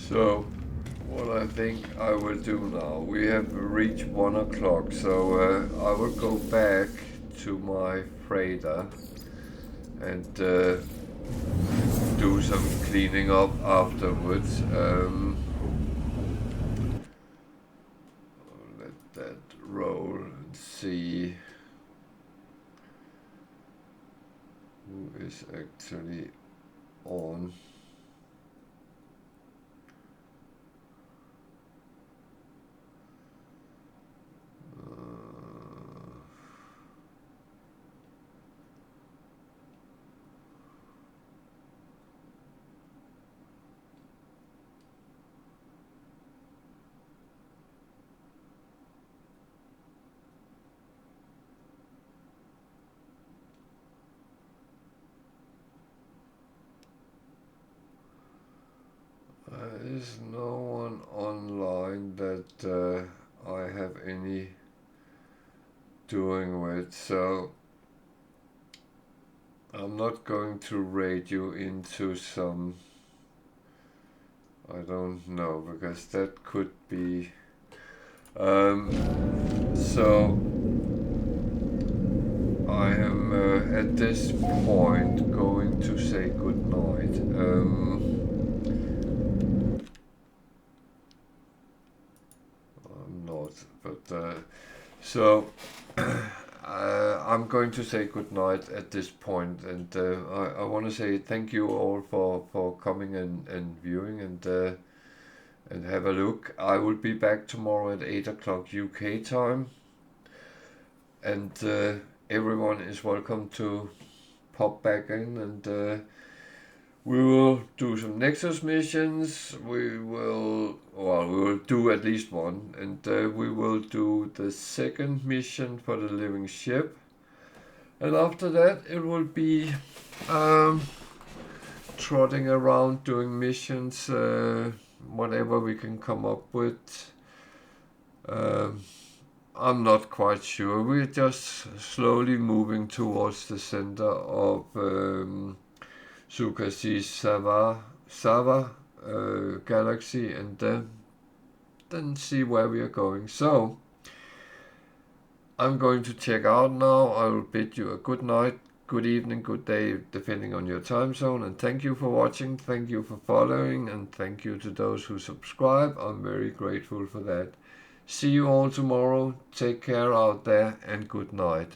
So, what I think I will do now, we have reached 1 o'clock, so I will go back to my freighter and do some cleaning up afterwards. Let that roll and see who is actually on. There's no one online that I have any doing with, so I'm not going to raid you into some, I don't know, because that could be, so I am at this point going to say good night. I'm not, but so I'm going to say good night at this point, and I want to say thank you all for coming and viewing and have a look. I will be back tomorrow at 8 o'clock UK time, and everyone is welcome to pop back in, and we will do some Nexus missions. We will do at least one, and we will do the second mission for the living ship, and after that it will be trotting around doing missions, whatever we can come up with. I'm not quite sure. We're just slowly moving towards the center of Zukasizawa Galaxy, and then see where we are going. So I'm going to check out now. I will bid you a good night, good evening, good day, depending on your time zone, and thank you for watching, thank you for following, and thank you to those who subscribe. I'm very grateful for that. See you all tomorrow. Take care out there, and good night.